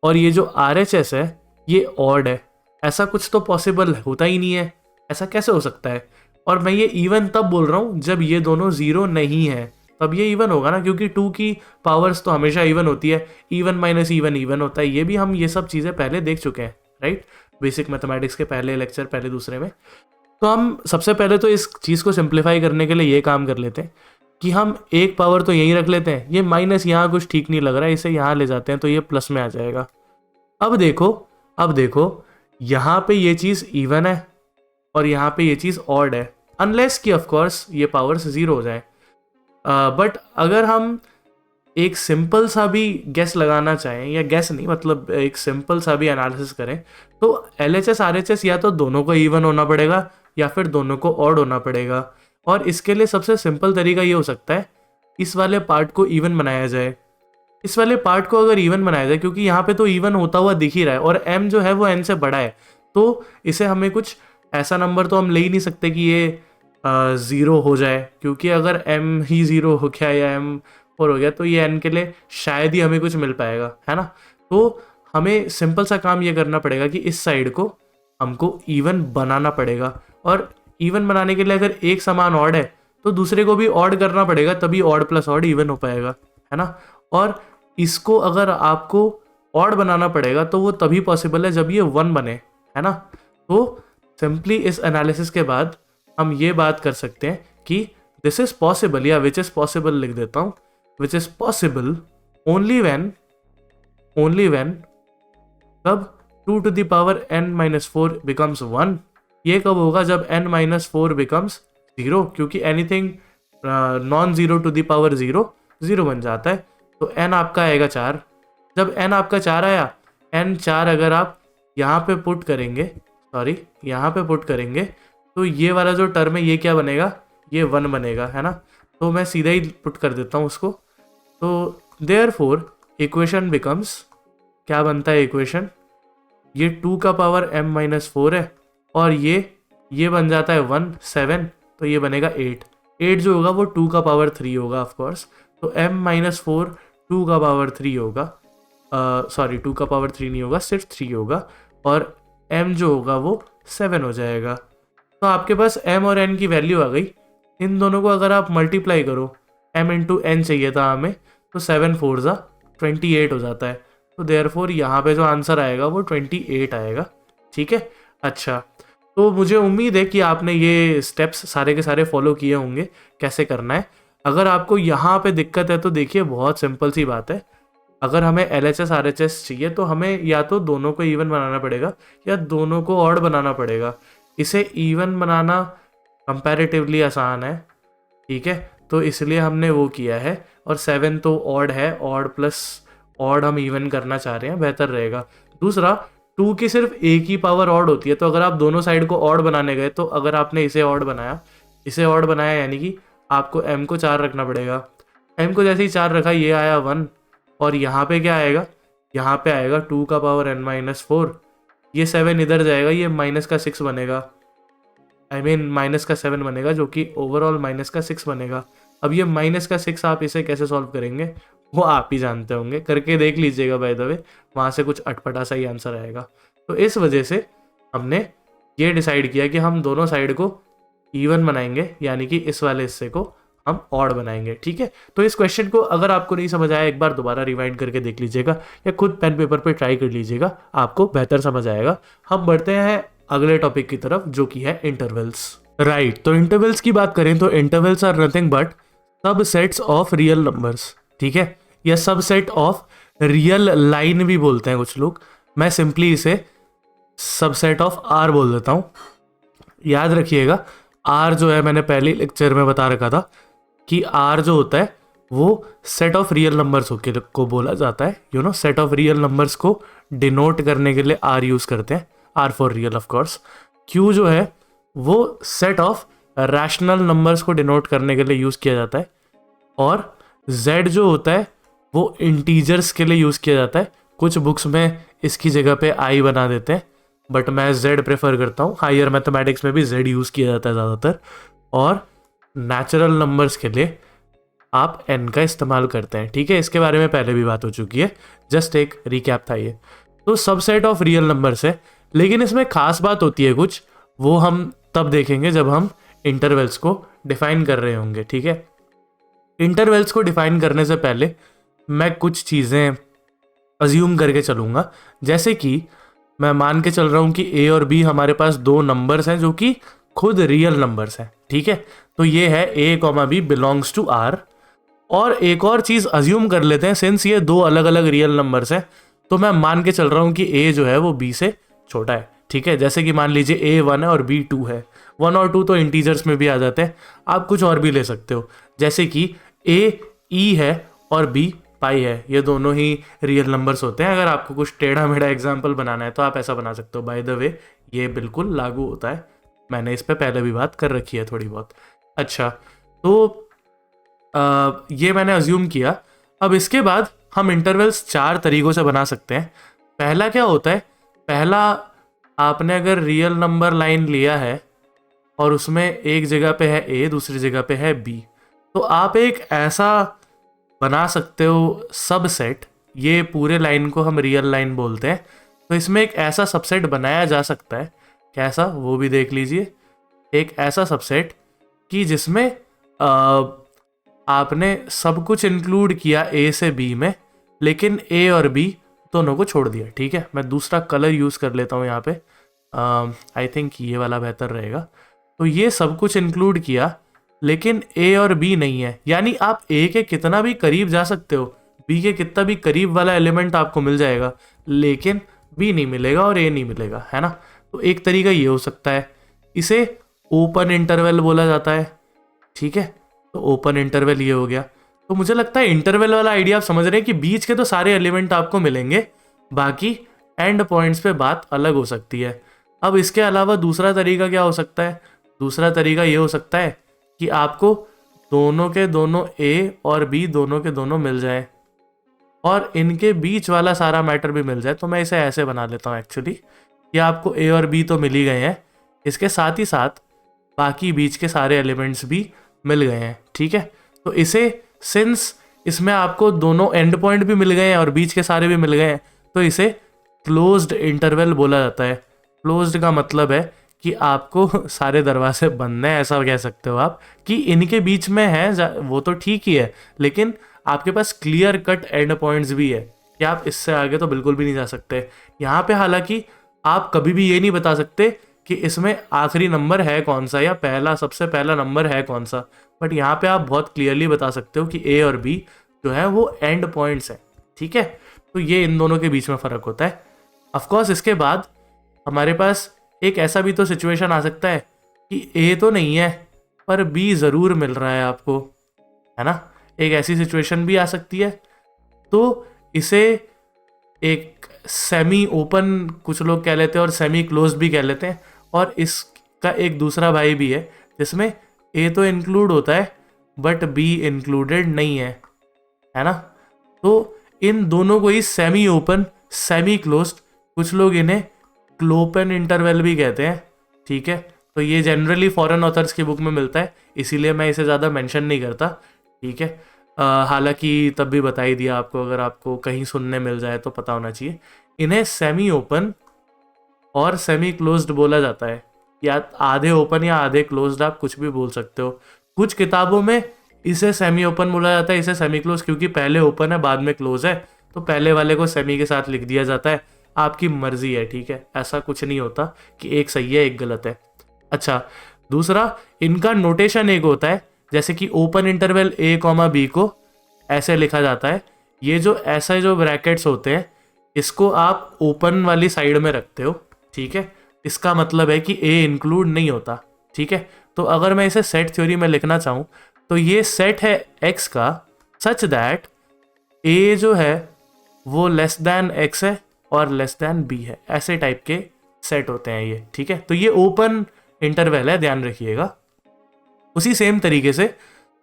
और ये जो RHS है ये ऑड है। ऐसा कुछ तो पॉसिबल होता ही नहीं है, ऐसा कैसे हो सकता है। और मैं ये इवन तब बोल रहा हूँ जब ये दोनों ज़ीरो नहीं है, तब ये इवन होगा ना, क्योंकि 2 की पावर्स तो हमेशा इवन होती है, इवन माइनस इवन इवन होता है। ये भी हम ये सब चीज़ें पहले देख चुके हैं, राइट, बेसिक मैथमेटिक्स के पहले लेक्चर, पहले दूसरे में। तो हम सबसे पहले तो इस चीज़ को सिंप्लीफाई करने के लिए ये काम कर लेते हैं कि हम एक पावर तो यहीं रख लेते हैं, ये माइनस यहाँ कुछ ठीक नहीं लग रहा है, इसे यहाँ ले जाते हैं तो ये प्लस में आ जाएगा। अब देखो यहाँ पे ये चीज़ इवन है और यहाँ पे ये चीज़ ऑड है, अनलेस कि ऑफकोर्स ये पावर्स ज़ीरो हो जाए। बट अगर हम एक सिंपल सा भी गेस लगाना चाहें, या गेस नहीं मतलब एक सिंपल सा भी एनालिसिस करें, तो LHS RHS या तो दोनों को इवन होना पड़ेगा या फिर दोनों को ऑड होना पड़ेगा। और इसके लिए सबसे सिंपल तरीका ये हो सकता है इस वाले पार्ट को इवन बनाया जाए। इस वाले पार्ट को अगर इवन बनाया जाए, क्योंकि यहाँ पे तो इवन होता हुआ दिख ही रहा है और m जो है वो n से बड़ा है, तो इसे हमें कुछ ऐसा नंबर तो हम ले ही नहीं सकते कि ये ज़ीरो हो जाए, क्योंकि अगर m ही ज़ीरो हो गया या m4 हो गया तो ये n के लिए शायद ही हमें कुछ मिल पाएगा, है ना। तो हमें सिंपल सा काम ये करना पड़ेगा कि इस साइड को हमको इवन बनाना पड़ेगा, और इवन बनाने के लिए अगर एक समान ऑड है तो दूसरे को भी ऑड करना पड़ेगा, तभी ऑड प्लस ऑड इवन हो पाएगा, है ना। और इसको अगर आपको ऑड बनाना पड़ेगा तो वो तभी पॉसिबल है जब ये 1 बने, है ना। तो सिंपली इस एनालिसिस के बाद हम ये बात कर सकते हैं कि दिस इज पॉसिबल, या विच इज पॉसिबल लिख देता हूँ, which is possible only when कब 2 to the power n-4 becomes 1। ये कब होगा, जब n-4 becomes 0, क्योंकि anything non zero to the power 0 बन जाता है। तो n आपका आएगा 4। जब n आपका 4 आया, n4 अगर आप यहाँ पे पुट करेंगे तो ये वाला जो टर्म है ये क्या बनेगा, ये 1 बनेगा, है ना। तो मैं सीधा ही पुट कर देता हूँ उसको। तो देयरफॉर इक्वेशन बिकम्स, क्या बनता है इक्वेशन, ये 2 का पावर m-4 है और ये बन जाता है 1 7, तो ये बनेगा 8 जो होगा वो 2 का पावर 3 होगा ऑफकोर्स। तो m-4 2 का पावर 3 होगा, सॉरी 2 का पावर 3 नहीं होगा, सिर्फ 3 होगा, और m जो होगा वो 7 हो जाएगा। तो आपके पास m और n की वैल्यू आ गई। इन दोनों को अगर आप मल्टीप्लाई करो, m इंटू n चाहिए था हमें, तो 7 4 28 हो जाता है। तो देयरफॉर यहाँ पे जो आंसर आएगा वो 28 आएगा, ठीक है। अच्छा, तो मुझे उम्मीद है कि आपने ये स्टेप्स सारे के सारे फॉलो किए होंगे कैसे करना है। अगर आपको यहाँ पे दिक्कत है तो देखिए बहुत सिंपल सी बात है, अगर हमें LHS RHS चाहिए तो हमें या तो दोनों को इवन बनाना पड़ेगा या दोनों को ऑड बनाना पड़ेगा। इसे इवन बनाना कंपैरेटिवली आसान है, ठीक है, तो इसलिए हमने वो किया है। और 7 तो ऑड है, ऑड प्लस ऑड हम इवन करना चाह रहे हैं, बेहतर रहेगा। दूसरा, 2 की सिर्फ एक ही पावर ऑड होती है, तो अगर आप दोनों साइड को ऑड बनाने गए तो अगर आपने इसे ऑड बनाया, इसे ऑड बनाया, यानी कि आपको m को 4 रखना पड़ेगा। m को जैसे ही 4 रखा, ये आया 1, और यहाँ पे क्या आएगा, यहाँ पे आएगा 2 का पावर n-4। ये 7 इधर जाएगा, ये माइनस का 6 बनेगा, आई मीन माइनस का 7 बनेगा, जो कि ओवरऑल माइनस का 6 बनेगा। अब ये माइनस का 6 आप इसे कैसे सॉल्व करेंगे वो आप ही जानते होंगे, करके देख लीजिएगा बाय द वे, वहाँ से कुछ अटपटा सा ही आंसर आएगा। तो इस वजह से हमने ये डिसाइड किया कि हम दोनों साइड को इवन बनाएंगे, यानी कि इस वाले हिस्से को हम ऑड बनाएंगे, ठीक है। तो इस क्वेश्चन को अगर आपको नहीं समझ आया, एक बार दोबारा रिवाइंड करके देख लीजिएगा या खुद पेन पेपर पे ट्राई कर लीजिएगा, आपको बेहतर समझ आएगा। हम बढ़ते हैं अगले टॉपिक की तरफ, जो कि है इंटरवल्स। राइट, तो इंटरवल्स की बात करें तो intervals are nothing but subsets of real numbers, ठीक है, या सबसेट ऑफ रियल लाइन भी बोलते हैं कुछ लोग। मैं सिंपली इसे सबसेट ऑफ आर बोल देता हूँ। याद रखिएगा, आर जो है, मैंने पहले लेक्चर में बता रखा था कि आर जो होता है वो सेट ऑफ रियल नंबर्स को बोला जाता है। You know, set of real numbers को डिनोट करने के लिए आर यूज करते हैं, R for real of course. Q जो है वो सेट ऑफ रैशनल नंबर्स को डिनोट करने के लिए यूज किया जाता है, और जेड जो होता है वो इंटीजर्स के लिए यूज किया जाता है। कुछ बुक्स में इसकी जगह पे आई बना देते हैं, बट मैं जेड प्रेफर करता हूँ। हायर मैथमेटिक्स में भी जेड यूज किया जाता है ज़्यादातर, और नेचुरल नंबर्स के लिए आप एन का इस्तेमाल करते हैं, ठीक है। इसके बारे में पहले भी बात हो चुकी है, जस्ट एक रिकैप था ये। तो सबसेट ऑफ रियल नंबर्स है, लेकिन इसमें खास बात होती है कुछ, वो हम तब देखेंगे जब हम इंटरवल्स को डिफाइन कर रहे होंगे, ठीक है। इंटरवल्स को डिफाइन करने से पहले मैं कुछ चीज़ें अज्यूम करके चलूँगा, जैसे कि मैं मान के चल रहा हूँ कि ए और बी हमारे पास दो नंबर्स हैं जो कि खुद रियल नंबर्स हैं, ठीक है। तो ये है A comma B belongs to R. और एक और चीज़ अज्यूम कर लेते हैं, सिंस ये दो अलग अलग रियल नंबर्स हैं, तो मैं मान के चल रहा हूँ कि ए जो है वो बी से छोटा है, ठीक है। जैसे कि मान लीजिए ए 1 है और बी 2 है। 1 और 2 तो इंटीजर्स में भी आ जाते हैं, आप कुछ और भी ले सकते हो, जैसे कि ए ई है और बी पाई है, ये दोनों ही रियल नंबर्स होते हैं। अगर आपको कुछ टेढ़ा मेढ़ा एग्जाम्पल बनाना है तो आप ऐसा बना सकते हो। बाय द वे, ये बिल्कुल लागू होता है, मैंने इस पर पहले भी बात कर रखी है थोड़ी बहुत। अच्छा, तो ये मैंने अज्यूम किया। अब इसके बाद हम इंटरवल्स 4 तरीक़ों से बना सकते हैं। पहला क्या होता है, पहला, आपने अगर रियल नंबर लाइन लिया है और उसमें एक जगह पे है ए, दूसरी जगह पे है बी, तो आप एक ऐसा बना सकते हो सबसेट, ये पूरे लाइन को हम रियल लाइन बोलते हैं। तो इसमें एक ऐसा सबसेट बनाया जा सकता है, कैसा वो भी देख लीजिए। एक ऐसा सबसेट कि जिसमें आपने सब कुछ इंक्लूड किया ए से बी में, लेकिन ए और बी दोनों को छोड़ दिया, ठीक है। मैं दूसरा कलर यूज़ कर लेता हूँ यहाँ पे, आई थिंक ये वाला बेहतर रहेगा। तो ये सब कुछ इंक्लूड किया, लेकिन ए और बी नहीं है, यानी आप ए के कितना भी करीब जा सकते हो, बी के कितना भी करीब वाला एलिमेंट आपको मिल जाएगा, लेकिन बी नहीं मिलेगा और ए नहीं मिलेगा, है ना। तो एक तरीका ये हो सकता है, इसे ओपन इंटरवल बोला जाता है, ठीक है। तो ओपन इंटरवल ये हो गया। तो मुझे लगता है इंटरवल वाला आइडिया आप समझ रहे हैं कि बीच के तो सारे एलिमेंट आपको मिलेंगे, बाकी एंड पॉइंट्स पे बात अलग हो सकती है। अब इसके अलावा दूसरा तरीका क्या हो सकता है, दूसरा तरीका ये हो सकता है कि आपको दोनों के दोनों ए और बी दोनों के दोनों मिल जाए और इनके बीच वाला सारा मैटर भी मिल जाए। तो मैं इसे ऐसे बना लेता हूँ एक्चुअली, कि आपको ए और बी तो मिल ही गए हैं, इसके साथ ही साथ बाकी बीच के सारे एलिमेंट्स भी मिल गए हैं, ठीक है। तो इसे, सिंस इसमें आपको दोनों एंड पॉइंट भी मिल गए हैं और बीच के सारे भी मिल गए हैं, तो इसे क्लोज्ड इंटरवल बोला जाता है। क्लोज्ड का मतलब है कि आपको सारे दरवाजे बंद हैं, ऐसा कह सकते हो आप, कि इनके बीच में है वो तो ठीक ही है, लेकिन आपके पास क्लियर कट एंड पॉइंट्स भी है कि आप इससे आगे तो बिल्कुल भी नहीं जा सकते। यहाँ पे हालांकि आप कभी भी ये नहीं बता सकते कि इसमें आखिरी नंबर है कौन सा या पहला सबसे पहला नंबर है कौन सा, बट यहाँ पे आप बहुत क्लियरली बता सकते हो कि ए और बी जो है वो एंड पॉइंट्स हैं, ठीक है। तो ये इन दोनों के बीच में फ़र्क होता है। ऑफकोर्स इसके बाद हमारे पास एक ऐसा भी तो सिचुएशन आ सकता है कि ए तो नहीं है पर बी ज़रूर मिल रहा है आपको, है ना। एक ऐसी सिचुएशन भी आ सकती है। तो इसे एक सेमी ओपन कुछ लोग कह लेते हैं और सेमी क्लोज भी कह लेते हैं। और इसका एक दूसरा भाई भी है जिसमें ए तो इंक्लूड होता है बट बी इंक्लूडेड नहीं है ना। तो इन दोनों को ही सेमी ओपन सेमी क्लोज्ड, कुछ लोग इन्हें क्लोपन इंटरवल भी कहते हैं, ठीक है। तो ये जनरली फॉरेन ऑथर्स की बुक में मिलता है, इसीलिए मैं इसे ज़्यादा मेंशन नहीं करता, ठीक है। हालांकि तब भी बता ही दिया आपको, अगर आपको कहीं सुनने मिल जाए तो पता होना चाहिए। इन्हें सेमी ओपन और सेमी क्लोज्ड बोला जाता है, या आधे ओपन या आधे क्लोज्ड, आप कुछ भी बोल सकते हो। कुछ किताबों में इसे सेमी ओपन बोला जाता है, इसे सेमी क्लोज, क्योंकि पहले ओपन है बाद में क्लोज है, तो पहले वाले को सेमी के साथ लिख दिया जाता है। आपकी मर्जी है, ठीक है, ऐसा कुछ नहीं होता कि एक सही है एक गलत है। अच्छा, दूसरा इनका नोटेशन एक होता है, जैसे कि ओपन इंटरवल ए कॉमा बी को ऐसे लिखा जाता है। ये जो ऐसे जो ब्रैकेट्स होते हैं इसको आप ओपन वाली साइड में रखते हो, ठीक है। इसका मतलब है कि ए इंक्लूड नहीं होता, ठीक है। तो अगर मैं इसे सेट थ्योरी में लिखना चाहूँ तो ये सेट है एक्स का सच दैट ए जो है वो लेस दैन एक्स है और लेस दैन बी है, ऐसे टाइप के सेट होते हैं ये, ठीक है। तो ये ओपन इंटरवल है, ध्यान रखिएगा। उसी सेम तरीके से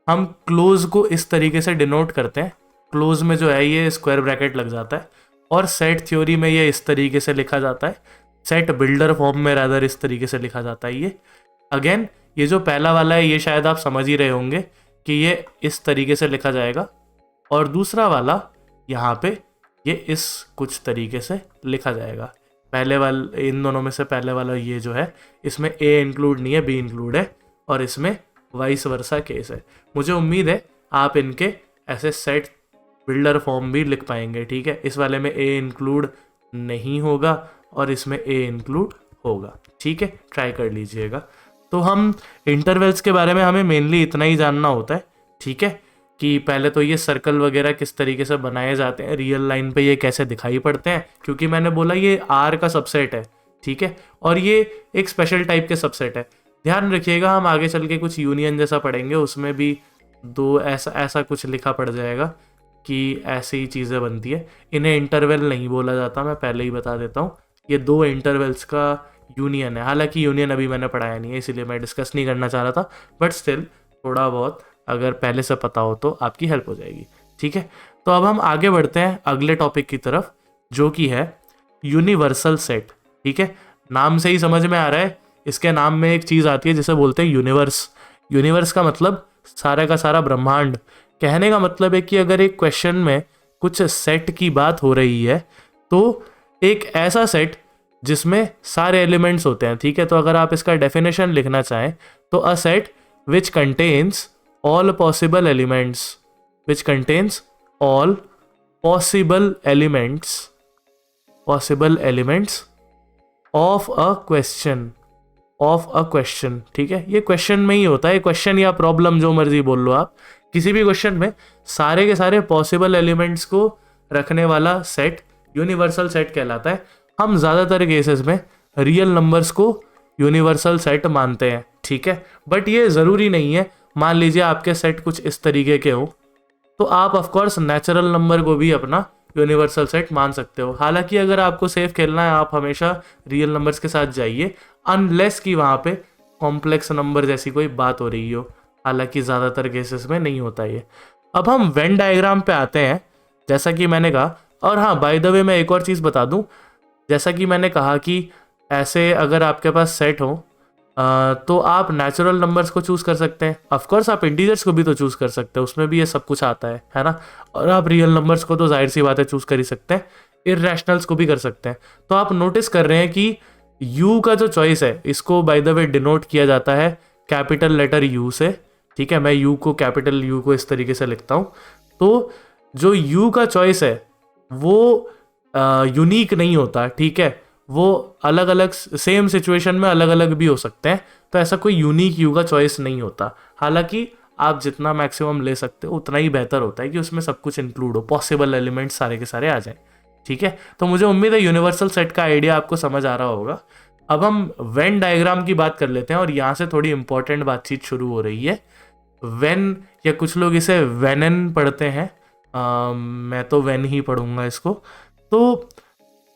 हम क्लोज को इस तरीके से डिनोट करते हैं। क्लोज में जो है ये स्क्वायर ब्रैकेट लग जाता है, और सेट थ्योरी में ये इस तरीके से लिखा जाता है। सेट बिल्डर फॉर्म में रादर इस तरीके से लिखा जाता है। ये अगेन ये जो पहला वाला है ये शायद आप समझ ही रहे होंगे कि ये इस तरीके से लिखा जाएगा, और दूसरा वाला यहाँ पे ये इस कुछ तरीके से लिखा जाएगा। पहले वाले, इन दोनों में से पहले वाला ये जो है इसमें ए इंक्लूड नहीं है, बी इंक्लूड है, और इसमें वाइस वर्सा केस है। मुझे उम्मीद है आप इनके ऐसे सेट बिल्डर फॉर्म भी लिख पाएंगे, ठीक है। इस वाले में ए इंक्लूड नहीं होगा और इसमें ए इंक्लूड होगा, ठीक है, ट्राई कर लीजिएगा। तो हम इंटरवल्स के बारे में हमें मेनली इतना ही जानना होता है, ठीक है, कि पहले तो ये सर्कल वगैरह किस तरीके से बनाए जाते हैं, रियल लाइन पे ये कैसे दिखाई पड़ते हैं, क्योंकि मैंने बोला ये आर का सबसेट है, ठीक है, और ये एक स्पेशल टाइप के सबसेट है। ध्यान रखिएगा, हम आगे चल के कुछ यूनियन जैसा पढ़ेंगे, उसमें भी दो ऐसा कुछ लिखा पड़ जाएगा कि ऐसी ही चीज़ें बनती है। इन्हें इंटरवल नहीं बोला जाता, मैं पहले ही बता देता हूँ। ये दो इंटरवल्स का यूनियन है, हालांकि यूनियन अभी मैंने पढ़ाया नहीं है इसीलिए मैं डिस्कस नहीं करना चाह रहा था, बट स्टिल थोड़ा बहुत अगर पहले से पता हो तो आपकी हेल्प हो जाएगी, ठीक है। तो अब हम आगे बढ़ते हैं अगले टॉपिक की तरफ, जो कि है यूनिवर्सल सेट, ठीक है। नाम से ही समझ में आ रहा है, इसके नाम में एक चीज़ आती है जिसे बोलते हैं यूनिवर्स। यूनिवर्स का मतलब सारा का सारा ब्रह्मांड। कहने का मतलब है कि अगर एक क्वेश्चन में कुछ सेट की बात हो रही है तो एक ऐसा सेट जिसमें सारे एलिमेंट्स होते हैं, ठीक है। तो अगर आप इसका डेफिनेशन लिखना चाहें तो a set which contains all possible elements, which contains all possible elements of a question, ठीक है। ये क्वेश्चन में ही होता है, क्वेश्चन या प्रॉब्लम जो मर्जी बोल लो आप, किसी भी क्वेश्चन में सारे के सारे पॉसिबल एलिमेंट्स को रखने वाला सेट यूनिवर्सल सेट कहलाता है। हम ज़्यादातर केसेस में रियल नंबर्स को यूनिवर्सल सेट मानते हैं, ठीक है, बट ये ज़रूरी नहीं है। मान लीजिए आपके सेट कुछ इस तरीके के हो तो आप ऑफकोर्स नेचुरल नंबर को भी अपना यूनिवर्सल सेट मान सकते हो। हालांकि अगर आपको सेफ खेलना है आप हमेशा रियल नंबर्स के साथ जाइए, अनलेस कि वहाँ पे कॉम्प्लेक्स नंबर जैसी कोई बात हो रही हो, हालांकि ज़्यादातर केसेस में नहीं होता ये। अब हम वेन डायग्राम पे आते हैं, जैसा कि मैंने कहा। और हाँ, बाय द वे मैं एक और चीज़ बता दूँ, जैसा कि मैंने कहा कि ऐसे अगर आपके पास सेट हो तो आप नेचुरल नंबर्स को चूज़ कर सकते हैं। ऑफकोर्स आप इंटीजर्स को भी तो चूज़ कर सकते हैं, उसमें भी ये सब कुछ आता है ना। और आप रियल नंबर्स को तो जाहिर सी बात है चूज़ कर ही सकते हैं, इररेशनल्स को भी कर सकते हैं। तो आप नोटिस कर रहे हैं कि यू का जो चॉइस है इसको बाय द वे डिनोट किया जाता है कैपिटल लेटर यू से, ठीक है। मैं यू को कैपिटल यू को इस तरीके से लिखता हूँ। तो जो यू का चॉइस है वो यूनिक नहीं होता, ठीक है, वो अलग अलग सेम सिचुएशन में अलग अलग भी हो सकते हैं, तो ऐसा कोई यूनिक यू का चॉइस नहीं होता। हालांकि आप जितना मैक्सिमम ले सकते हो उतना ही बेहतर होता है कि उसमें सब कुछ इंक्लूड हो, पॉसिबल एलिमेंट्स सारे के सारे आ जाएं। ठीक है, तो मुझे उम्मीद है यूनिवर्सल सेट का आइडिया आपको समझ आ रहा होगा। अब हम वेन डायग्राम की बात कर लेते हैं, और यहाँ से थोड़ी इंपॉर्टेंट बातचीत शुरू हो रही है। वेन, या कुछ लोग इसे वेनन पढ़ते हैं, मैं तो वेन ही पढ़ूंगा इसको। तो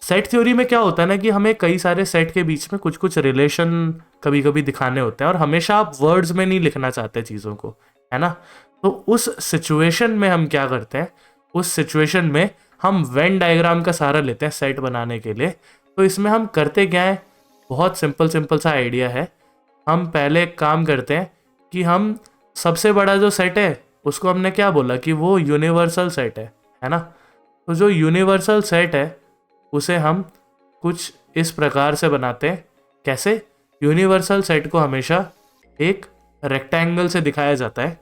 सेट थ्योरी में क्या होता है ना कि हमें कई सारे सेट के बीच में कुछ कुछ रिलेशन कभी कभी दिखाने होते हैं, और हमेशा आप वर्ड्स में नहीं लिखना चाहते चीज़ों को, है ना। तो उस सिचुएशन में हम क्या करते हैं, उस सिचुएशन में हम वेन डायग्राम का सहारा लेते हैं सेट बनाने के लिए। तो इसमें हम करते क्या है, बहुत सिंपल सा आइडिया है। हम पहले एक काम करते हैं कि हम सबसे बड़ा जो सेट है उसको हमने क्या बोला कि वो यूनिवर्सल सेट है ना। तो जो यूनिवर्सल सेट है उसे हम कुछ इस प्रकार से बनाते हैं। कैसे? यूनिवर्सल सेट को हमेशा एक रेक्टेंगल से दिखाया जाता है।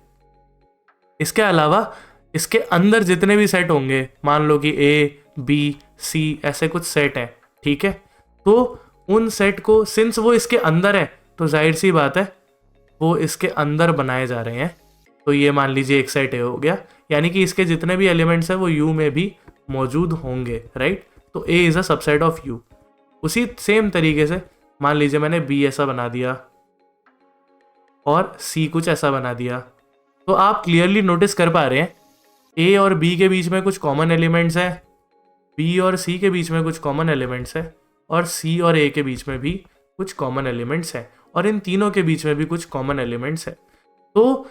इसके अलावा इसके अंदर जितने भी सेट होंगे, मान लो कि ए बी सी ऐसे कुछ सेट हैं, ठीक है, तो उन सेट को सिंस वो इसके अंदर है तो जाहिर सी बात है वो इसके अंदर बनाए जा रहे हैं। तो ये मान लीजिए एक सेट ए हो गया, यानी कि इसके जितने भी एलिमेंट्स हैं वो यू में भी मौजूद होंगे, राइट। तो A is a subset of you. उसी सेम तरीके से मान लीजिए मैंने बी ऐसा बना दिया और सी कुछ ऐसा बना दिया, तो आप क्लियरली नोटिस कर पा रहे हैं ए और बी के बीच में कुछ कॉमन एलिमेंट्स हैं, बी और सी के बीच में कुछ कॉमन एलिमेंट्स हैं, और सी और ए के बीच में भी कुछ कॉमन एलिमेंट्स हैं, और इन तीनों के बीच में भी कुछ कॉमन एलिमेंट्स हैं। तो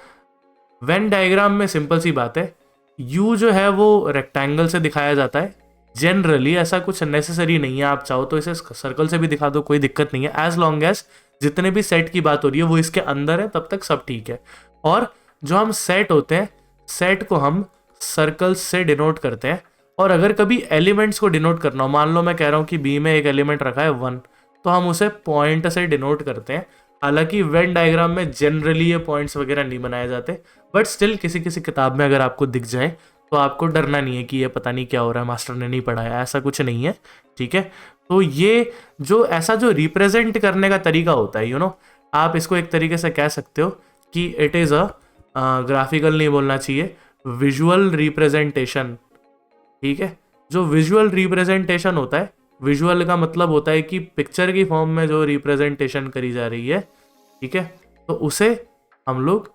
वेन डायग्राम में सिंपल सी बात है, यू जो है वो रेक्टेंगल से दिखाया जाता है जनरली। ऐसा कुछ नेसेसरी नहीं है, आप चाहो तो इसे सर्कल से भी दिखा दो, कोई दिक्कत नहीं है। एज लॉन्ग एज जितने भी सेट की बात हो रही है वो इसके अंदर है तब तक सब ठीक है। और जो हम सेट होते हैं, सेट को हम सर्कल्स से डिनोट करते हैं। और अगर कभी एलिमेंट्स को डिनोट करना हो, मान लो मैं कह रहा हूँ कि बी में एक एलिमेंट रखा है 1, तो हम उसे पॉइंट से डिनोट करते हैं। हालांकि वेन डायग्राम में जनरली ये पॉइंट्स वगैरह नहीं बनाए जाते, बट स्टिल किसी किसी किताब में अगर आपको दिख जाए तो आपको डरना नहीं है कि ये पता नहीं क्या हो रहा है, मास्टर ने नहीं पढ़ाया, ऐसा कुछ नहीं है, ठीक है। तो ये जो ऐसा जो रिप्रेजेंट करने का तरीका होता है, आप इसको एक तरीके से कह सकते हो कि इट इज़ अ ग्राफिकल नहीं बोलना चाहिए, विजुअल रिप्रेजेंटेशन, ठीक है। जो विजुअल रिप्रेजेंटेशन होता है, विजुअल का मतलब होता है कि पिक्चर की फॉर्म में जो रिप्रेजेंटेशन करी जा रही है, ठीक है, तो उसे हम लोग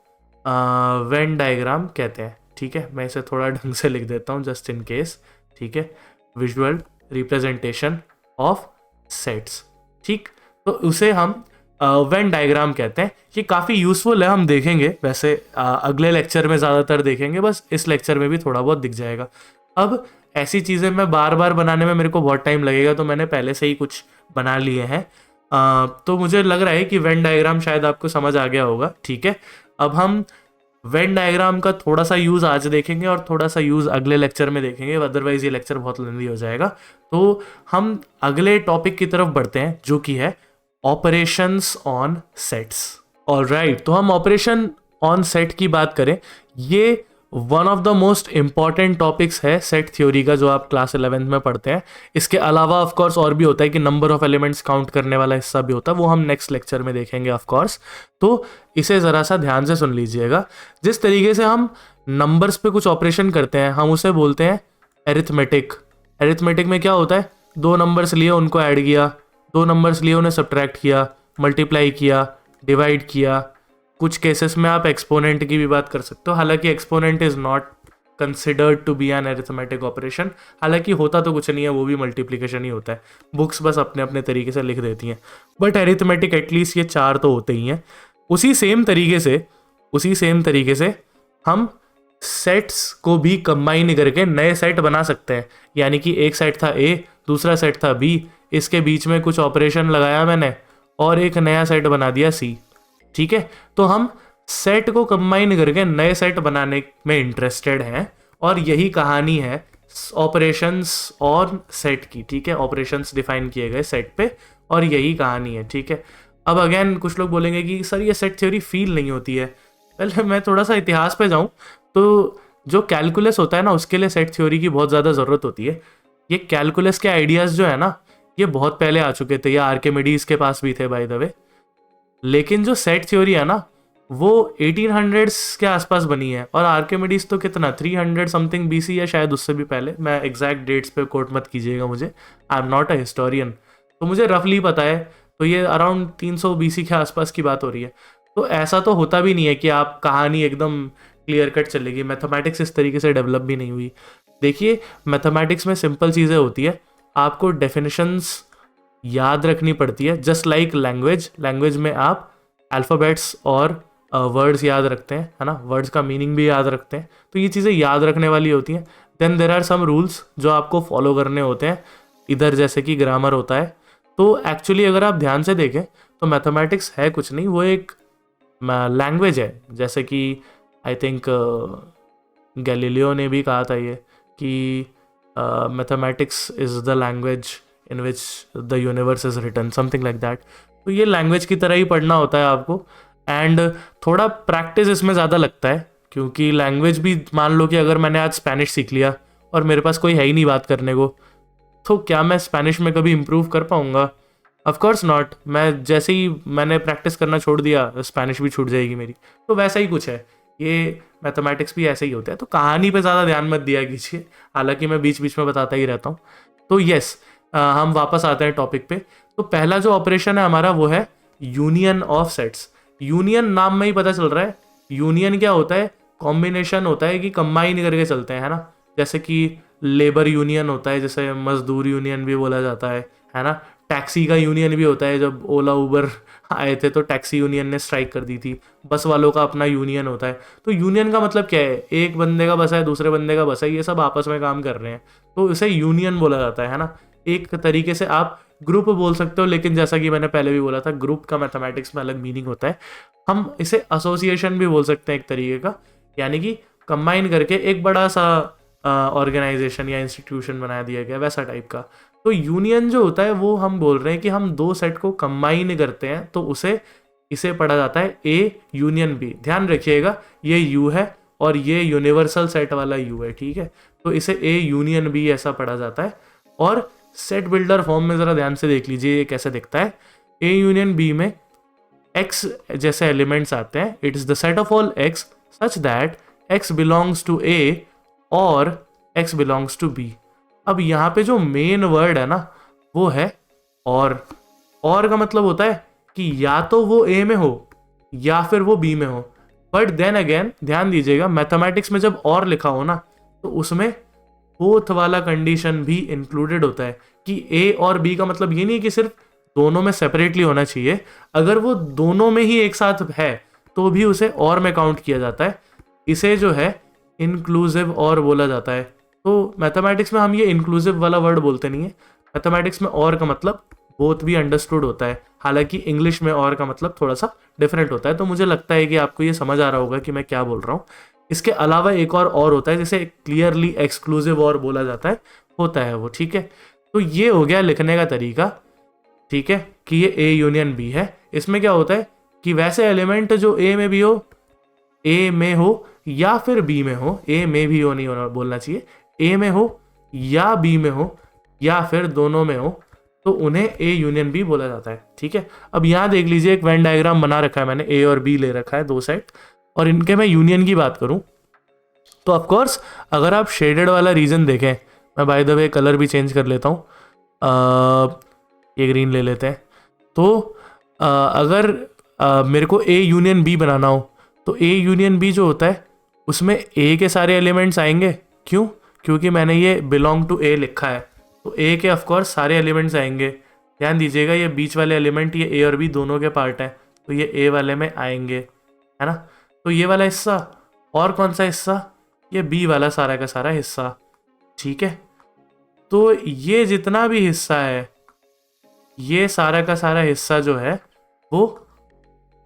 वेन डायग्राम कहते हैं, ठीक है। मैं इसे थोड़ा ढंग से लिख देता हूँ जस्ट इन केस, ठीक है। विजुअल रिप्रेजेंटेशन ऑफ सेट्स, ठीक, तो उसे हम वेन डायग्राम कहते हैं। ये काफ़ी यूज़फुल है, हम देखेंगे वैसे अगले लेक्चर में ज़्यादातर देखेंगे, बस इस लेक्चर में भी थोड़ा बहुत दिख जाएगा। अब ऐसी चीज़ें मैं बार बार बनाने में मेरे को बहुत टाइम लगेगा, तो मैंने पहले से ही कुछ बना लिए हैं। तो मुझे लग रहा है कि वेन डायग्राम शायद आपको समझ आ गया होगा, ठीक है। अब हम वेन डायग्राम का थोड़ा सा यूज़ आज देखेंगे और थोड़ा सा यूज़ अगले लेक्चर में देखेंगे, अदरवाइज ये लेक्चर बहुत लेंदी हो जाएगा। तो हम अगले टॉपिक की तरफ बढ़ते हैं जो कि है ऑपरेशंस ऑन सेट्स। ऑलराइट, तो हम ऑपरेशन ऑन सेट की बात करें, ये one of the most important topics है सेट थ्योरी का, जो आप क्लास 11th में पढ़ते हैं। इसके अलावा ऑफ कोर्स और भी होता है कि नंबर ऑफ एलिमेंट्स काउंट करने वाला हिस्सा भी होता है, वो हम नेक्स्ट लेक्चर में देखेंगे ऑफ कोर्स। तो इसे ज़रा सा ध्यान से सुन लीजिएगा। जिस तरीके से हम नंबर्स पे कुछ ऑपरेशन करते हैं, हम उसे बोलते हैं एरिथमेटिक। एरिथमेटिक में क्या होता है, 2 नंबर्स लिए उनको ऐड किया, 2 नंबर्स लिए उन्हें सब्ट्रैक्ट किया, मल्टीप्लाई किया, डिवाइड किया। कुछ केसेस में आप एक्सपोनेंट की भी बात कर सकते हो, हालांकि exponent is not considered to be an arithmetic operation. हालांकि होता तो कुछ नहीं है, वो भी मल्टीप्लिकेशन ही होता है, बुक्स बस अपने अपने तरीके से लिख देती हैं, बट अरिथमेटिक एटलीस्ट ये 4 तो होते ही हैं। उसी सेम तरीके से हम सेट्स को भी कंबाइन करके नए सेट बना सकते हैं। यानी कि एक सेट था ए, दूसरा सेट था बी, इसके बीच में कुछ ऑपरेशन लगाया मैंने और एक नया सेट बना दिया सी, ठीक है। तो हम सेट को कंबाइन करके नए सेट बनाने में इंटरेस्टेड हैं, और यही कहानी है ऑपरेशंस ऑन सेट की, ठीक है। ऑपरेशंस डिफाइन किए गए सेट पे, और यही कहानी है, ठीक है। अब अगेन कुछ लोग बोलेंगे कि सर ये सेट थ्योरी फील नहीं होती है। पहले मैं थोड़ा सा इतिहास पे जाऊं तो जो कैलकुलस होता है ना, उसके लिए सेट थ्योरी की बहुत ज़्यादा ज़रूरत होती है। ये कैलकुलस के आइडियाज़ जो है ना, ये बहुत पहले आ चुके थे, ये आर्किमिडीज के पास भी थे बाय द वे। लेकिन जो सेट थ्योरी है ना वो 1800s के आसपास बनी है, और आर्किमिडीज तो कितना 300 समथिंग बीसी या शायद उससे भी पहले, मैं एग्जैक्ट डेट्स पे कोट मत कीजिएगा मुझे, I am not a historian, तो मुझे रफली पता है। तो ये अराउंड 300 बीसी के आसपास की बात हो रही है। तो ऐसा तो होता भी नहीं है कि आप कहानी एकदम क्लियर कट चलेगी, मैथमेटिक्स इस तरीके से डेवलप भी नहीं हुई। देखिए मैथमेटिक्स में सिंपल चीज़ें होती है, आपको डेफिनेशंस याद रखनी पड़ती है, जस्ट लाइक लैंग्वेज में आप अल्फ़ाबेट्स और वर्ड्स याद रखते हैं, है ना, वर्ड्स का मीनिंग भी याद रखते हैं, तो ये चीज़ें याद रखने वाली होती हैं। Then there are some rules जो आपको फॉलो करने होते हैं, इधर जैसे कि ग्रामर होता है। तो एक्चुअली अगर आप ध्यान से देखें तो मैथमेटिक्स है कुछ नहीं, वो एक लैंग्वेज है। जैसे कि आई थिंक गैलीलियो ने भी कहा था ये कि mathematics is the language in which the universe is written, something like that. तो ये लैंग्वेज की तरह ही पढ़ना होता है आपको, एंड थोड़ा प्रैक्टिस इसमें ज़्यादा लगता है, क्योंकि लैंग्वेज भी मान लो कि अगर मैंने आज स्पेनिश सीख लिया और मेरे पास कोई है ही नहीं बात करने को, तो क्या मैं स्पेनिश में कभी इम्प्रूव कर पाऊँगा? Of course not. मैं जैसे ही मैंने प्रैक्टिस करना छोड़ दिया स्पेनिश भी छूट जाएगी मेरी। तो वैसा ही कुछ है, ये मैथमेटिक्स भी ऐसे ही होता है। तो कहानी पे ज़्यादा ध्यान मत दिया कीजिए, हालांकि मैं बीच बीच में बताता ही रहता हूँ। तो यस, हम वापस आते हैं टॉपिक पे। तो पहला जो ऑपरेशन है हमारा वो है यूनियन ऑफ सेट्स। यूनियन नाम में ही पता चल रहा है, यूनियन क्या होता है, कॉम्बिनेशन होता है कि कंबाइन करके चलते हैं, है ना। जैसे कि लेबर यूनियन होता है, जैसे मजदूर यूनियन भी बोला जाता है ना। टैक्सी का यूनियन भी होता है, जब ओला उबर आए थे तो टैक्सी यूनियन ने स्ट्राइक कर दी थी। बस वालों का अपना यूनियन होता है। तो यूनियन का मतलब क्या है, एक बंदे का बस है, दूसरे बंदे का बस है, ये सब आपस में काम कर रहे हैं, तो इसे यूनियन बोला जाता है ना। एक तरीके से आप ग्रुप बोल सकते हो, लेकिन जैसा कि मैंने पहले भी बोला था, ग्रुप का मैथमेटिक्स में अलग मीनिंग होता है। हम इसे एसोसिएशन भी बोल सकते हैं एक तरीके का, यानी कि कंबाइन करके एक बड़ा सा ऑर्गेनाइजेशन या इंस्टीट्यूशन बना दिया गया, वैसा टाइप का। तो यूनियन जो होता है वो हम बोल रहे हैं कि हम दो सेट को कंबाइन करते हैं, तो इसे पढ़ा जाता है ए यूनियन बी। ध्यान रखिएगा ये यू है और ये यूनिवर्सल सेट वाला यू है, ठीक है। तो इसे ए यूनियन बी ऐसा पढ़ा जाता है। और सेट बिल्डर फॉर्म में ज़रा ध्यान से देख लीजिए ये कैसे दिखता है। ए यूनियन बी में एक्स जैसे एलिमेंट्स आते हैं। It is the set of all x such that x belongs to A और एक्स बिलोंग्स टू बी। अब यहाँ पे जो मेन वर्ड है ना वो है और का मतलब होता है कि या तो वो ए में हो या फिर वो बी में हो। बट देन अगेन ध्यान दीजिएगा, मैथमेटिक्स में जब और लिखा हो ना तो उसमें बोथ वाला कंडीशन भी इंक्लूडेड होता है कि ए और बी का मतलब ये नहीं कि सिर्फ दोनों में सेपरेटली होना चाहिए। अगर वो दोनों में ही एक साथ है तो भी उसे और में काउंट किया जाता है। इसे जो है इंक्लूसिव और बोला जाता है। तो मैथमेटिक्स में हम ये इंक्लूसिव वाला वर्ड बोलते नहीं है। मैथमेटिक्स में और का मतलब बोथ भी अंडरस्टूड होता है, हालांकि इंग्लिश में और का मतलब थोड़ा सा डिफरेंट होता है। तो मुझे लगता है कि आपको ये समझ आ रहा होगा कि मैं क्या बोल रहा हूँ। इसके अलावा एक और होता है जिसे क्लियरली एक्सक्लूसिव और बोला जाता है, होता है वो, ठीक है। तो ये हो गया लिखने का तरीका, ठीक है, कि ये ए यूनियन बी है। इसमें क्या होता है कि वैसे एलिमेंट जो ए में भी हो, ए में हो या फिर बी में हो, ए में भी हो नहीं होना बोलना चाहिए, ए में हो या बी में हो या फिर दोनों में हो, तो उन्हें ए यूनियन बी बोला जाता है, ठीक है। अब यहाँ देख लीजिए एक वेन डायग्राम बना रखा है मैंने, ए और बी ले रखा है दो सेट, और इनके मैं यूनियन की बात करूं तो ऑफकोर्स अगर आप शेडेड वाला रीजन देखें, मैं बाय द वे कलर भी चेंज कर लेता हूँ, ये ग्रीन ले लेते हैं। तो अगर मेरे को ए यूनियन बी बनाना हो तो ए यूनियन बी जो होता है उसमें ए के सारे एलिमेंट्स आएंगे। क्यों? क्योंकि मैंने ये बिलोंग टू ए लिखा है, तो ए के ऑफकोर्स सारे एलिमेंट्स आएंगे। ध्यान दीजिएगा ये बीच वाले एलिमेंट ये ए और बी दोनों के पार्ट हैं, तो ये ए वाले में आएंगे, है ना। तो ये वाला हिस्सा और कौन सा हिस्सा, ये बी वाला सारा का सारा हिस्सा, ठीक है। तो ये जितना भी हिस्सा है, ये सारा का सारा हिस्सा जो है वो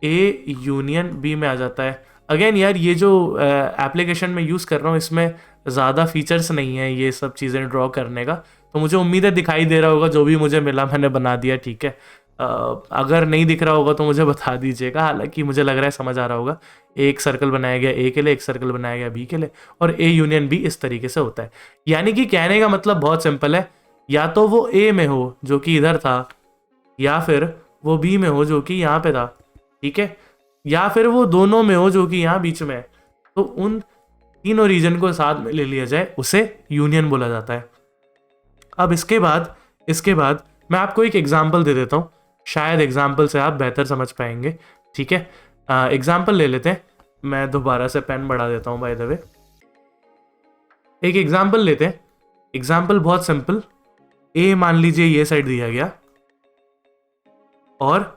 ए यूनियन बी में आ जाता है। अगेन यार ये जो एप्लीकेशन में यूज़ कर रहा हूँ इसमें ज़्यादा फीचर्स नहीं है ये सब चीज़ें ड्रॉ करने का, तो मुझे उम्मीद है दिखाई दे रहा होगा। जो भी मुझे मिला मैंने बना दिया, ठीक है। अगर नहीं दिख रहा होगा तो मुझे बता दीजिएगा, हालांकि मुझे लग रहा है समझ आ रहा होगा। एक सर्कल बनाया गया ए के लिए, एक सर्कल बनाया गया बी के लिए, और ए यूनियन बी इस तरीके से होता है। यानी कि कहने का मतलब बहुत सिंपल है, या तो वो ए में हो जो कि इधर था, या फिर वो बी में हो जो कि यहाँ पे था, ठीक है, या फिर वो दोनों में हो जो कि यहाँ बीच में है। तो उन तीनों रीजन को साथ में ले लिया जाए, उसे यूनियन बोला जाता है। अब इसके बाद मैं आपको एक एग्जाम्पल दे देता हूँ, शायद एग्जाम्पल से आप बेहतर समझ पाएंगे, ठीक है। एग्जाम्पल ले लेते हैं, मैं दोबारा से पेन बढ़ा देता हूँ बाय द वे। एक एग्जाम्पल लेते हैं, एग्जाम्पल बहुत सिंपल। ए मान लीजिए ये साइड दिया गया, और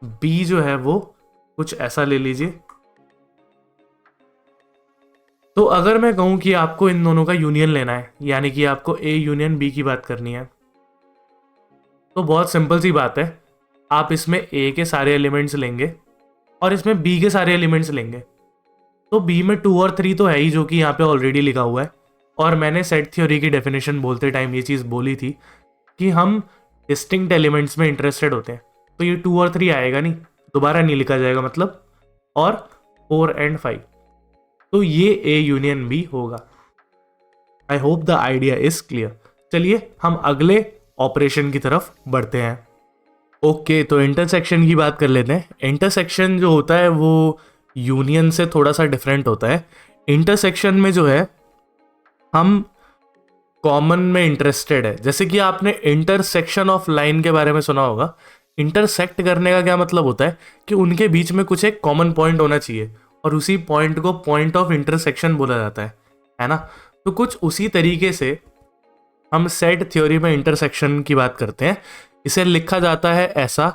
बी जो है वो कुछ ऐसा ले लीजिए। तो अगर मैं कहूं कि आपको इन दोनों का यूनियन लेना है, यानी कि आपको ए यूनियन बी की बात करनी है, तो बहुत सिंपल सी बात है, आप इसमें ए के सारे एलिमेंट्स लेंगे और इसमें बी के सारे एलिमेंट्स लेंगे। तो बी में 2 और 3 तो है ही, जो कि यहाँ पे ऑलरेडी लिखा हुआ है। और मैंने सेट थ्योरी की डेफिनेशन बोलते टाइम ये चीज़ बोली थी कि हम डिस्टिंक्ट एलिमेंट्स में इंटरेस्टेड होते हैं। तो ये 2 और 3 आएगा नहीं, दोबारा नहीं लिखा जाएगा मतलब, और 4 एंड 5, तो ये ए यूनियन बी होगा। I hope the idea is clear. चलिए हम अगले ऑपरेशन की तरफ बढ़ते हैं। ओके, तो इंटरसेक्शन की बात कर लेते हैं। इंटरसेक्शन जो होता है वो यूनियन से थोड़ा सा डिफरेंट होता है। इंटरसेक्शन में जो है हम कॉमन में इंटरेस्टेड है। जैसे कि आपने इंटरसेक्शन ऑफ लाइन के बारे में सुना होगा। इंटरसेक्ट करने का क्या मतलब होता है कि उनके बीच में कुछ एक कॉमन पॉइंट होना चाहिए, और उसी पॉइंट को पॉइंट ऑफ इंटरसेक्शन बोला जाता है ना। तो कुछ उसी तरीके से हम सेट थ्योरी में इंटरसेक्शन की बात करते हैं। इसे लिखा जाता है ऐसा,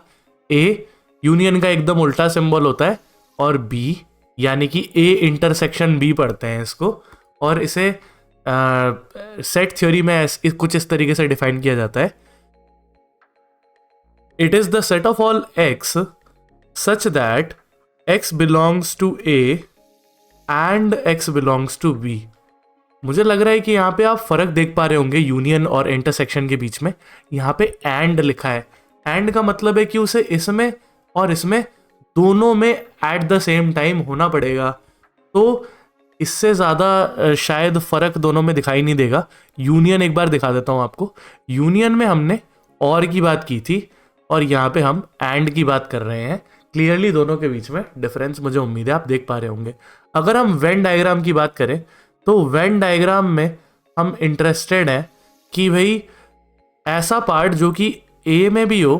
ए यूनियन का एकदम उल्टा सिंबल होता है, और बी यानी कि ए इंटरसेक्शन बी पढ़ते हैं इसको, और इसे सेट थ्योरी में कुछ इस तरीके से डिफाइन किया जाता है। It is the set of all x such that x belongs to A and x belongs to B। मुझे लग रहा है कि यहाँ पे आप फर्क देख पा रहे होंगे यूनियन और इंटरसेक्शन के बीच में। यहाँ पे एंड लिखा है। एंड का मतलब है कि उसे इसमें और इसमें दोनों में एट द सेम टाइम होना पड़ेगा। तो इससे ज़्यादा शायद फ़र्क दोनों में दिखाई नहीं देगा। यूनियन एक बार दिखा देता हूँ आपको। यूनियन में हमने और की बात की थी, और यहाँ पे हम एंड की बात कर रहे हैं। क्लियरली दोनों के बीच में डिफरेंस मुझे उम्मीद है आप देख पा रहे होंगे। अगर हम वेन डायग्राम की बात करें, तो वेन डायग्राम में हम इंटरेस्टेड हैं कि भाई ऐसा पार्ट जो कि ए में भी हो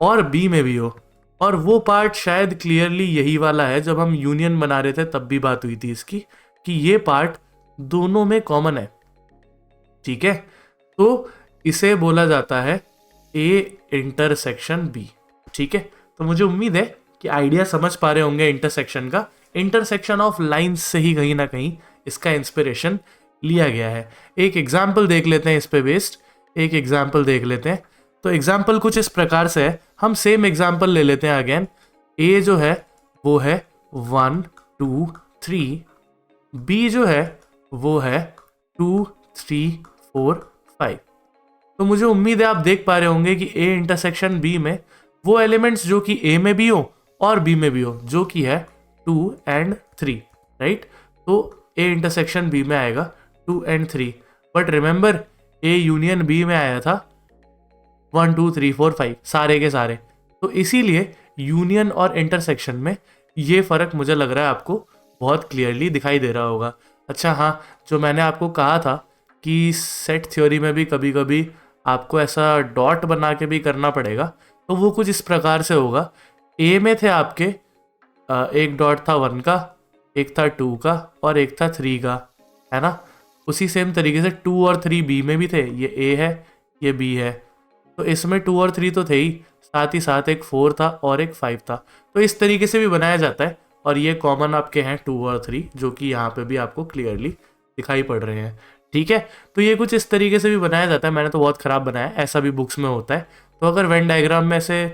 और बी में भी हो, और वो पार्ट शायद क्लियरली यही वाला है। जब हम यूनियन बना रहे थे तब भी बात हुई थी इसकी, कि ये पार्ट दोनों में कॉमन है, ठीक है। तो इसे बोला जाता है ए इंटरसेक्शन बी, ठीक है। तो मुझे उम्मीद है कि आइडिया समझ पा रहे होंगे इंटरसेक्शन का। इंटरसेक्शन ऑफ लाइंस से ही कहीं ना कहीं इसका इंस्पिरेशन लिया गया है। एक एग्जाम्पल देख लेते हैं इस पे बेस्ड, एक एग्जाम्पल देख लेते हैं। तो एग्जाम्पल कुछ इस प्रकार से है, हम सेम एग्जाम्पल ले लेते हैं अगेन। ए जो है वो है 1 2 3, बी जो है वो है 2 3 4 5। तो मुझे उम्मीद है आप देख पा रहे होंगे कि ए इंटरसेक्शन बी में वो एलिमेंट्स जो कि ए में भी हो और बी में भी हो, जो कि है 2 एंड 3, राइट। तो ए इंटरसेक्शन बी में आएगा 2 and 3, but remember A union B में आया था 1 2 3 4 5 सारे के सारे। तो इसीलिए यूनियन और इंटरसेक्शन में ये फ़र्क मुझे लग रहा है आपको बहुत क्लियरली दिखाई दे रहा होगा। अच्छा हाँ, जो मैंने आपको कहा था कि सेट थ्योरी में भी कभी कभी आपको ऐसा डॉट बना के भी करना पड़ेगा, तो वो कुछ इस प्रकार से होगा। ए में थे आपके एक डॉट था 1 का, एक था 2 का और एक था 3 का, है ना। उसी सेम तरीके से 2 और 3 बी में भी थे। ये ए है, ये बी है, तो इसमें 2 और 3 तो थे ही, साथ ही साथ एक 4 था और एक 5 था। तो इस तरीके से भी बनाया जाता है, और ये कॉमन आपके हैं 2 और 3, जो कि यहाँ पे भी आपको क्लियरली दिखाई पड़ रहे हैं, ठीक है। तो ये कुछ इस तरीके से भी बनाया जाता है। मैंने तो बहुत ख़राब बनाया, ऐसा भी बुक्स में होता है। तो अगर वेन डायग्राम में से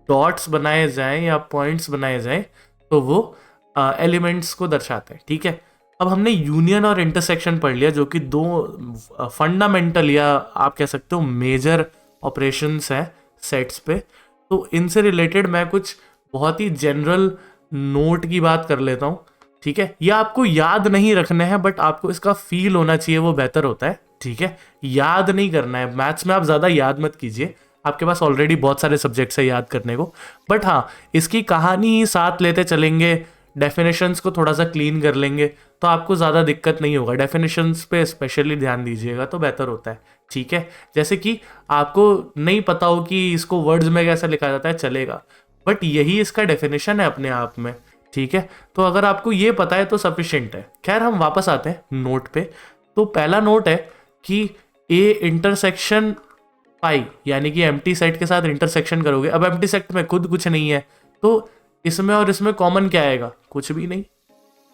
डॉट्स बनाए जाएं या पॉइंट्स बनाए जाएं, तो वो एलिमेंट्स को दर्शाते हैं, ठीक है। अब हमने यूनियन और इंटरसेक्शन पढ़ लिया, जो कि दो फंडामेंटल या आप कह सकते हो मेजर ऑपरेशंस हैं सेट्स पे। तो इनसे रिलेटेड मैं कुछ बहुत ही जनरल नोट की बात कर लेता हूँ, ठीक है। ये आपको याद नहीं रखने हैं, बट आपको इसका फील होना चाहिए, वो बेहतर होता है, ठीक है, याद नहीं करना है। मैथ्स में आप ज़्यादा याद मत कीजिए, आपके पास ऑलरेडी बहुत सारे सब्जेक्ट्स है याद करने को। बट हाँ, इसकी कहानी ही साथ लेते चलेंगे, डेफिनेशंस को थोड़ा सा क्लीन कर लेंगे, तो आपको ज़्यादा दिक्कत नहीं होगा। डेफिनेशंस पे स्पेशली ध्यान दीजिएगा तो बेहतर होता है, ठीक है। जैसे कि आपको नहीं पता हो कि इसको वर्ड्स में कैसे लिखा जाता है, चलेगा, बट यही इसका डेफिनेशन है अपने आप में, ठीक है। तो अगर आपको ये पता है तो सफिशिएंट है। खैर, हम वापस आते हैं नोट पे। तो पहला नोट है कि ए इंटरसेक्शन पाई, यानी कि एम्प्टी सेट के साथ इंटरसेक्शन करोगे। अब एम्प्टी सेट में खुद कुछ नहीं है, तो इसमें और इसमें कॉमन क्या आएगा, कुछ भी नहीं,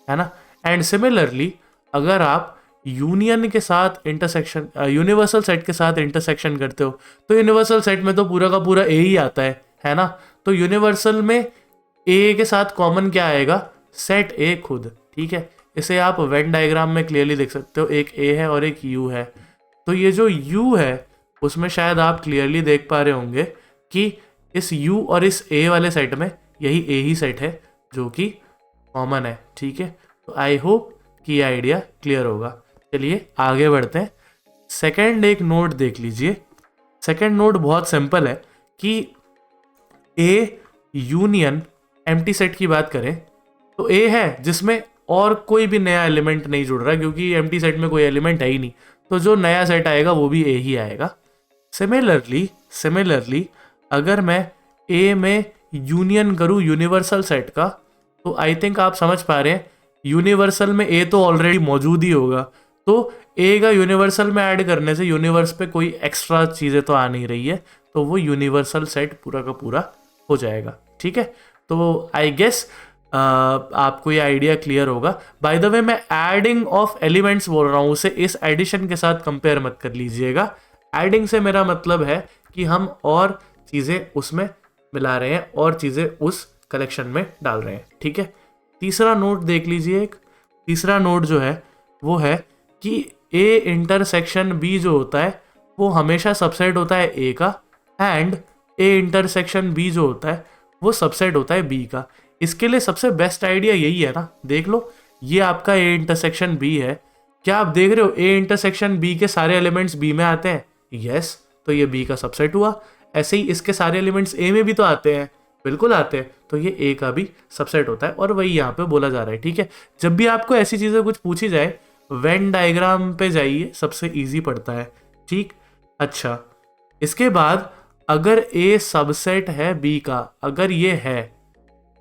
है ना। एंड सिमिलरली अगर आप यूनियन के साथ इंटरसेक्शन, यूनिवर्सल सेट के साथ इंटरसेक्शन करते हो, तो यूनिवर्सल सेट में तो पूरा का पूरा ए ही आता है ना। तो यूनिवर्सल में ए के साथ कॉमन क्या आएगा, सेट ए खुद, ठीक है। इसे आप वेन डायग्राम में क्लियरली देख सकते हो, एक ए है और एक यू है। तो ये जो यू है उसमें शायद आप क्लियरली देख पा रहे होंगे कि इस यू और इस ए वाले सेट में यही ए ही सेट है जो कि कॉमन है, ठीक है। तो आई होप कि ये आइडिया क्लियर होगा। चलिए आगे बढ़ते हैं। सेकंड एक नोट देख लीजिए। सेकंड नोट बहुत सिंपल है कि ए यूनियन एम्प्टी सेट की बात करें तो ए है जिसमें और कोई भी नया एलिमेंट नहीं जुड़ रहा, क्योंकि एम्प्टी सेट में कोई एलिमेंट है ही नहीं, तो जो नया सेट आएगा वो भी ए ही आएगा। सिमिलरली अगर मैं ए में यूनियन करूँ यूनिवर्सल सेट का, तो आई थिंक आप समझ पा रहे हैं, यूनिवर्सल में ए तो ऑलरेडी मौजूद ही होगा, तो ए का यूनिवर्सल में ऐड करने से यूनिवर्स पे कोई एक्स्ट्रा चीज़ें तो आ नहीं रही है, तो वो यूनिवर्सल सेट पूरा का पूरा हो जाएगा, ठीक है। तो आई गेस आपको ये आइडिया क्लियर होगा। बाय द वे, मैं एडिंग ऑफ एलिमेंट्स बोल रहा हूँ, उसे इस एडिशन के साथ कंपेयर मत कर लीजिएगा। एडिंग से मेरा मतलब है कि हम और चीज़ें उसमें मिला रहे हैं और चीज़ें उस कलेक्शन में डाल रहे हैं, ठीक है। तीसरा नोट देख लीजिए। एक तीसरा नोट जो है वो है कि ए इंटरसेक्शन बी जो होता है वो हमेशा सबसेट होता है ए का, एंड ए इंटरसेक्शन बी जो होता है वो सबसेट होता है बी का। इसके लिए सबसे बेस्ट आइडिया यही है ना, देख लो, ये आपका ए इंटरसेक्शन बी है। क्या आप देख रहे हो ए इंटरसेक्शन बी के सारे एलिमेंट्स बी में आते हैं? यस, तो ये बी का सबसेट हुआ। ऐसे ही इसके सारे एलिमेंट्स ए में भी तो आते हैं, बिल्कुल आते हैं, तो ये ए का भी सबसेट होता है, और वही यहाँ पे बोला जा रहा है, ठीक है। जब भी आपको ऐसी चीज़ें कुछ पूछी जाए, वेन डायग्राम पे जाइए, सबसे इजी पड़ता है, ठीक। अच्छा, इसके बाद अगर ए सबसेट है बी का, अगर ये है,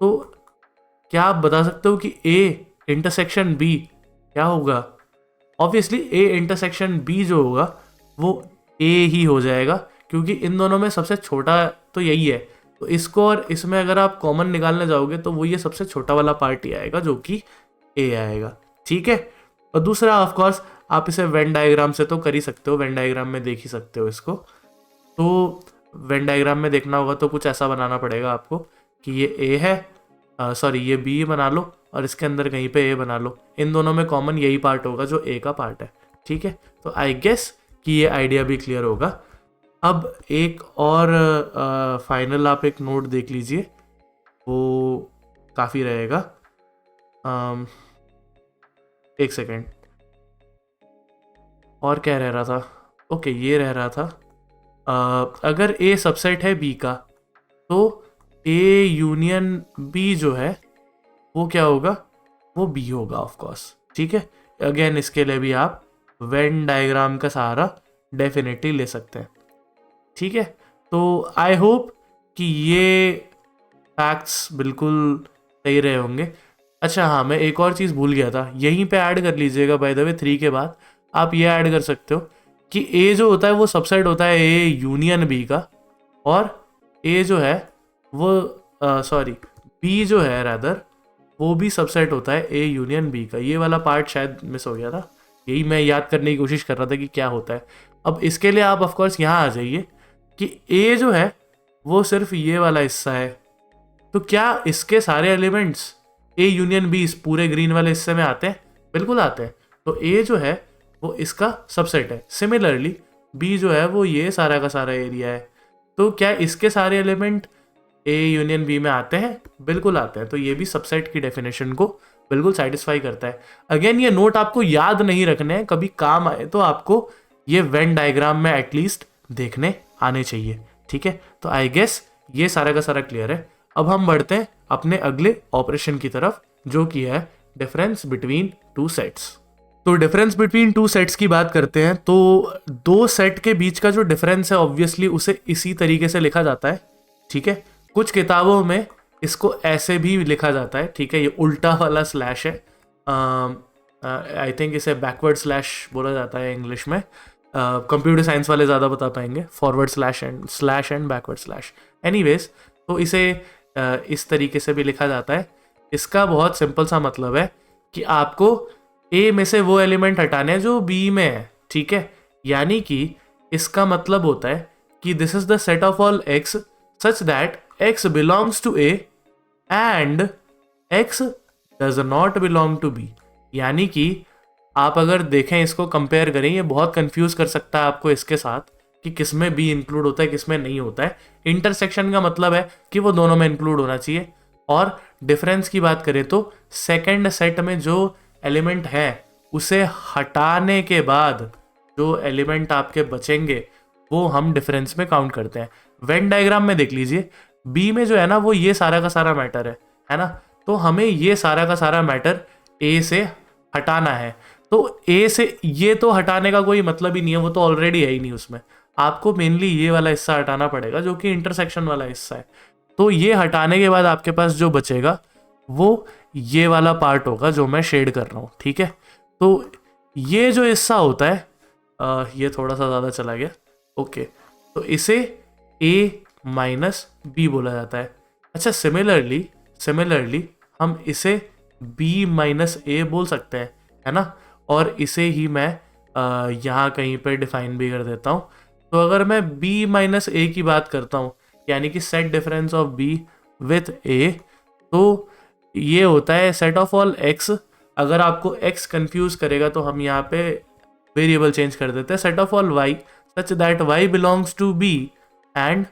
तो क्या आप बता सकते हो कि ए इंटरसेक्शन बी क्या होगा? ऑब्वियसली ए इंटरसेक्शन बी जो होगा वो ए ही हो जाएगा, क्योंकि इन दोनों में सबसे छोटा तो यही है। तो इसको और इसमें अगर आप कॉमन निकालने जाओगे तो वो ये सबसे छोटा वाला पार्ट ही आएगा जो कि ए आएगा, ठीक है। और दूसरा ऑफकोर्स आप इसे वेन डायग्राम से तो कर ही सकते हो, वेन डायग्राम में देख ही सकते हो इसको। तो वेन डायग्राम में देखना होगा तो कुछ ऐसा बनाना पड़ेगा आपको कि ये ए है, सॉरी ये बी बना लो और इसके अंदर कहीं पे ए बना लो। इन दोनों में कॉमन यही पार्ट होगा जो ए का पार्ट है, ठीक है। तो आई गेस कि ये आइडिया भी क्लियर होगा। अब एक और फाइनल आप एक नोट देख लीजिए, वो काफ़ी रहेगा। एक सेकेंड, और क्या रह रहा था? ओके, ये रह रहा था, अगर ए सबसेट है बी का, तो ए यूनियन बी जो है वो क्या होगा? वो बी होगा ऑफ कोर्स, ठीक है। अगेन इसके लिए भी आप वेन डायग्राम का सहारा डेफिनेटली ले सकते हैं, ठीक है। तो आई होप कि ये फैक्ट्स बिल्कुल सही रहे होंगे। अच्छा हाँ, मैं एक और चीज़ भूल गया था, यहीं पे ऐड कर लीजिएगा बाय द वे, 3 के बाद आप ये ऐड कर सकते हो कि ए जो होता है वो सबसेट होता है ए यूनियन बी का, और ए जो है वो सॉरी बी जो है रादर वो भी सबसेट होता है ए यूनियन बी का। ये वाला पार्ट शायद मिस हो गया था, यही मैं याद करने की कोशिश कर रहा था कि क्या होता है। अब इसके लिए आप ऑफकोर्स यहाँ आ जाइए कि ए जो है वो सिर्फ ये वाला हिस्सा है, तो क्या इसके सारे एलिमेंट्स ए यूनियन बी इस पूरे ग्रीन वाले हिस्से में आते हैं? बिल्कुल आते हैं। तो ए जो है वो इसका सबसेट है। सिमिलरली बी जो है वो ये सारा का सारा एरिया है, तो क्या इसके सारे एलिमेंट ए यूनियन बी में आते हैं? बिल्कुल आते हैं। तो ये भी सबसेट की डेफिनेशन को बिल्कुल सेटिस्फाई करता है। अगेन ये नोट आपको याद नहीं रखने हैं, कभी काम आए तो आपको ये वेन डायग्राम में एटलीस्ट देखने आने चाहिए। ठीक है, तो आई गेस ये सारा का सारा क्लियर है। अब हम बढ़ते हैं अपने अगले ऑपरेशन की तरफ, जो कि है डिफरेंस बिटवीन टू सेट्स। तो डिफरेंस बिटवीन टू सेट्स की बात करते हैं, तो दो सेट के बीच का जो डिफरेंस है ऑब्वियसली उसे इसी तरीके से लिखा जाता है। ठीक है, कुछ किताबों में इसको ऐसे भी लिखा जाता है। ठीक है, ये उल्टा वाला स्लैश है, आई थिंक इसे बैकवर्ड स्लैश बोला जाता है इंग्लिश में। कंप्यूटर साइंस वाले ज़्यादा बता पाएंगे, forward slash and backward slash. Anyways, तो इसे इस तरीके से भी लिखा जाता है। इसका बहुत सिंपल सा मतलब है कि आपको ए में से वो एलिमेंट हटाने हैं जो बी में है। ठीक है, यानी कि इसका मतलब होता है कि this is the set of all x such that x belongs to A and x does not belong to B. यानी कि आप अगर देखें, इसको कंपेयर करें, ये बहुत कंफ्यूज कर सकता है आपको इसके साथ कि किसमें बी इंक्लूड होता है किसमें नहीं होता है। इंटरसेक्शन का मतलब है कि वो दोनों में इंक्लूड होना चाहिए। और डिफरेंस की बात करें तो सेकंड सेट में जो एलिमेंट है उसे हटाने के बाद जो एलिमेंट आपके बचेंगे वो हम डिफरेंस में काउंट करते हैं। वेन डायग्राम में देख लीजिए, बी में जो है ना वो ये सारा का सारा मैटर है ना, तो हमें ये सारा का सारा मैटर ए से हटाना है। तो ए से ये तो हटाने का कोई मतलब ही नहीं है, वो तो ऑलरेडी है ही नहीं उसमें। आपको मेनली ये वाला हिस्सा हटाना पड़ेगा जो कि इंटरसेक्शन वाला हिस्सा है। तो ये हटाने के बाद आपके पास जो बचेगा वो ये वाला पार्ट होगा जो मैं शेड कर रहा हूँ। ठीक है, तो ये जो हिस्सा होता है, ये थोड़ा सा ज़्यादा चला गया। ओके, तो इसे ए माइनस बी बोला जाता है। अच्छा, सिमिलरली हम इसे बी माइनस ए बोल सकते हैं, है ना। और इसे ही मैं यहाँ कहीं पर डिफाइन भी कर देता हूँ। तो अगर मैं b माइनस ए की बात करता हूँ, यानी कि set difference of b with a, तो ये होता है सेट ऑफ ऑल x। अगर आपको x कंफ्यूज करेगा तो हम यहाँ पे वेरिएबल चेंज कर देते हैं, set of all y such that y belongs to b and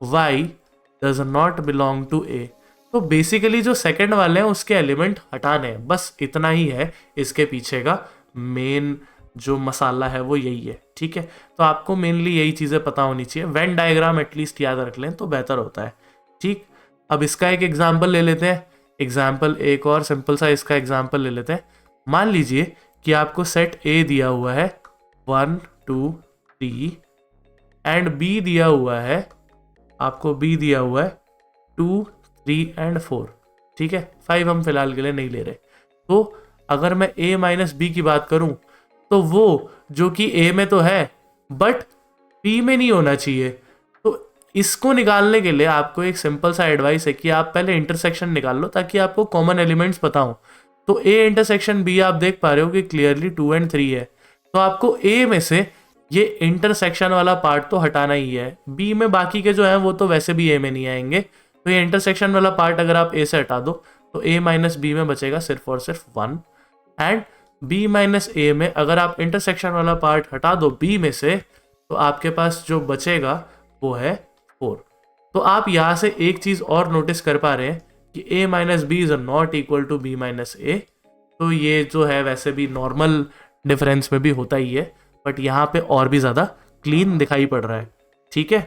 y does not belong to a। तो बेसिकली जो सेकंड वाले हैं उसके एलिमेंट हटाने हैं, बस इतना ही है। इसके पीछे का मेन जो मसाला है वो यही है। ठीक है, तो आपको मेनली यही चीज़ें पता होनी चाहिए। वेन डायग्राम एटलीस्ट याद रख लें तो बेहतर होता है। ठीक, अब इसका एक एग्जाम्पल ले लेते हैं। एग्जाम्पल एक और सिंपल सा इसका एग्जाम्पल ले लेते हैं। मान लीजिए कि आपको सेट ए दिया हुआ है 1 2 3 एंड बी दिया हुआ है, आपको बी दिया हुआ है 2 3 एंड 4। ठीक है, 5 हम फिलहाल के लिए नहीं ले रहे। तो अगर मैं a माइनस बी की बात करूं तो वो जो कि a में तो है बट b में नहीं होना चाहिए। तो इसको निकालने के लिए आपको एक सिंपल सा एडवाइस है कि आप पहले इंटरसेक्शन निकाल लो ताकि आपको कॉमन एलिमेंट्स पता हो। तो a इंटरसेक्शन b आप देख पा रहे हो कि क्लियरली 2 एंड 3 है, तो आपको a में से ये इंटरसेक्शन वाला पार्ट तो हटाना ही है। b में बाकी के जो है वो तो वैसे भी a में नहीं आएंगे, तो ये इंटरसेक्शन वाला पार्ट अगर आप a से हटा दो तो a माइनस बी में बचेगा सिर्फ और सिर्फ 1। एंड b माइनस ए में अगर आप इंटरसेक्शन वाला पार्ट हटा दो b में से तो आपके पास जो बचेगा वो है 4। तो आप यहाँ से एक चीज़ और नोटिस कर पा रहे हैं कि a minus B is not equal to B minus A. तो ये जो है वैसे भी नॉर्मल डिफरेंस में भी होता ही है, बट यहाँ पे और भी ज़्यादा क्लीन दिखाई पड़ रहा है। ठीक है,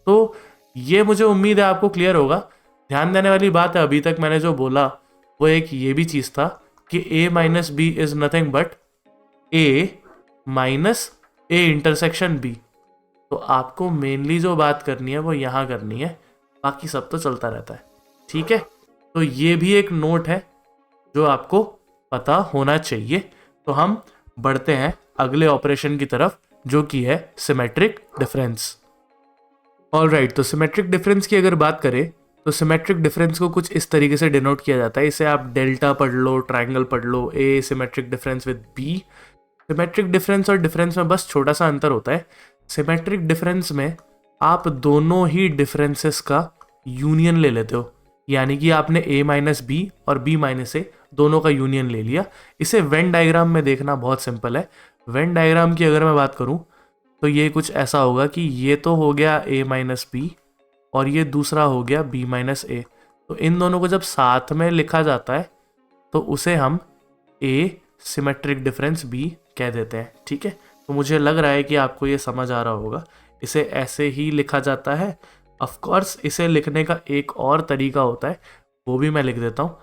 तो ये मुझे उम्मीद है आपको क्लियर होगा। ध्यान देने वाली बात है, अभी तक मैंने जो बोला वो एक ये भी चीज़ था कि a minus B is nothing but a minus A intersection b। तो आपको मेनली जो बात करनी है वो यहाँ करनी है, बाकी सब तो चलता रहता है। ठीक है, तो ये भी एक नोट है जो आपको पता होना चाहिए। तो हम बढ़ते हैं अगले ऑपरेशन की तरफ जो कि है सिमेट्रिक डिफरेंस। ऑलराइट, तो सिमेट्रिक डिफरेंस की अगर बात करें तो सिमेट्रिक डिफरेंस को कुछ इस तरीके से डिनोट किया जाता है। इसे आप डेल्टा पढ़ लो, ट्रायंगल पढ़ लो, A symmetric difference with B. Symmetric difference और डिफरेंस में बस छोटा सा अंतर होता है। सिमेट्रिक डिफरेंस में आप दोनों ही डिफरेंसेस का यूनियन ले लेते हो, यानी कि आपने a माइनस बी और b माइनस ए दोनों का यूनियन ले लिया। इसे वेन डायग्राम में देखना बहुत सिंपल है। वेन डायग्राम की अगर मैं बात करूं तो ये कुछ ऐसा होगा कि ये तो हो गया a माइनस बी और ये दूसरा हो गया b माइनस ए। तो इन दोनों को जब साथ में लिखा जाता है तो उसे हम a सिमेट्रिक डिफरेंस b कह देते हैं। ठीक है, तो मुझे लग रहा है कि आपको ये समझ आ रहा होगा। इसे ऐसे ही लिखा जाता है। ऑफ कोर्स इसे लिखने का एक और तरीका होता है, वो भी मैं लिख देता हूँ।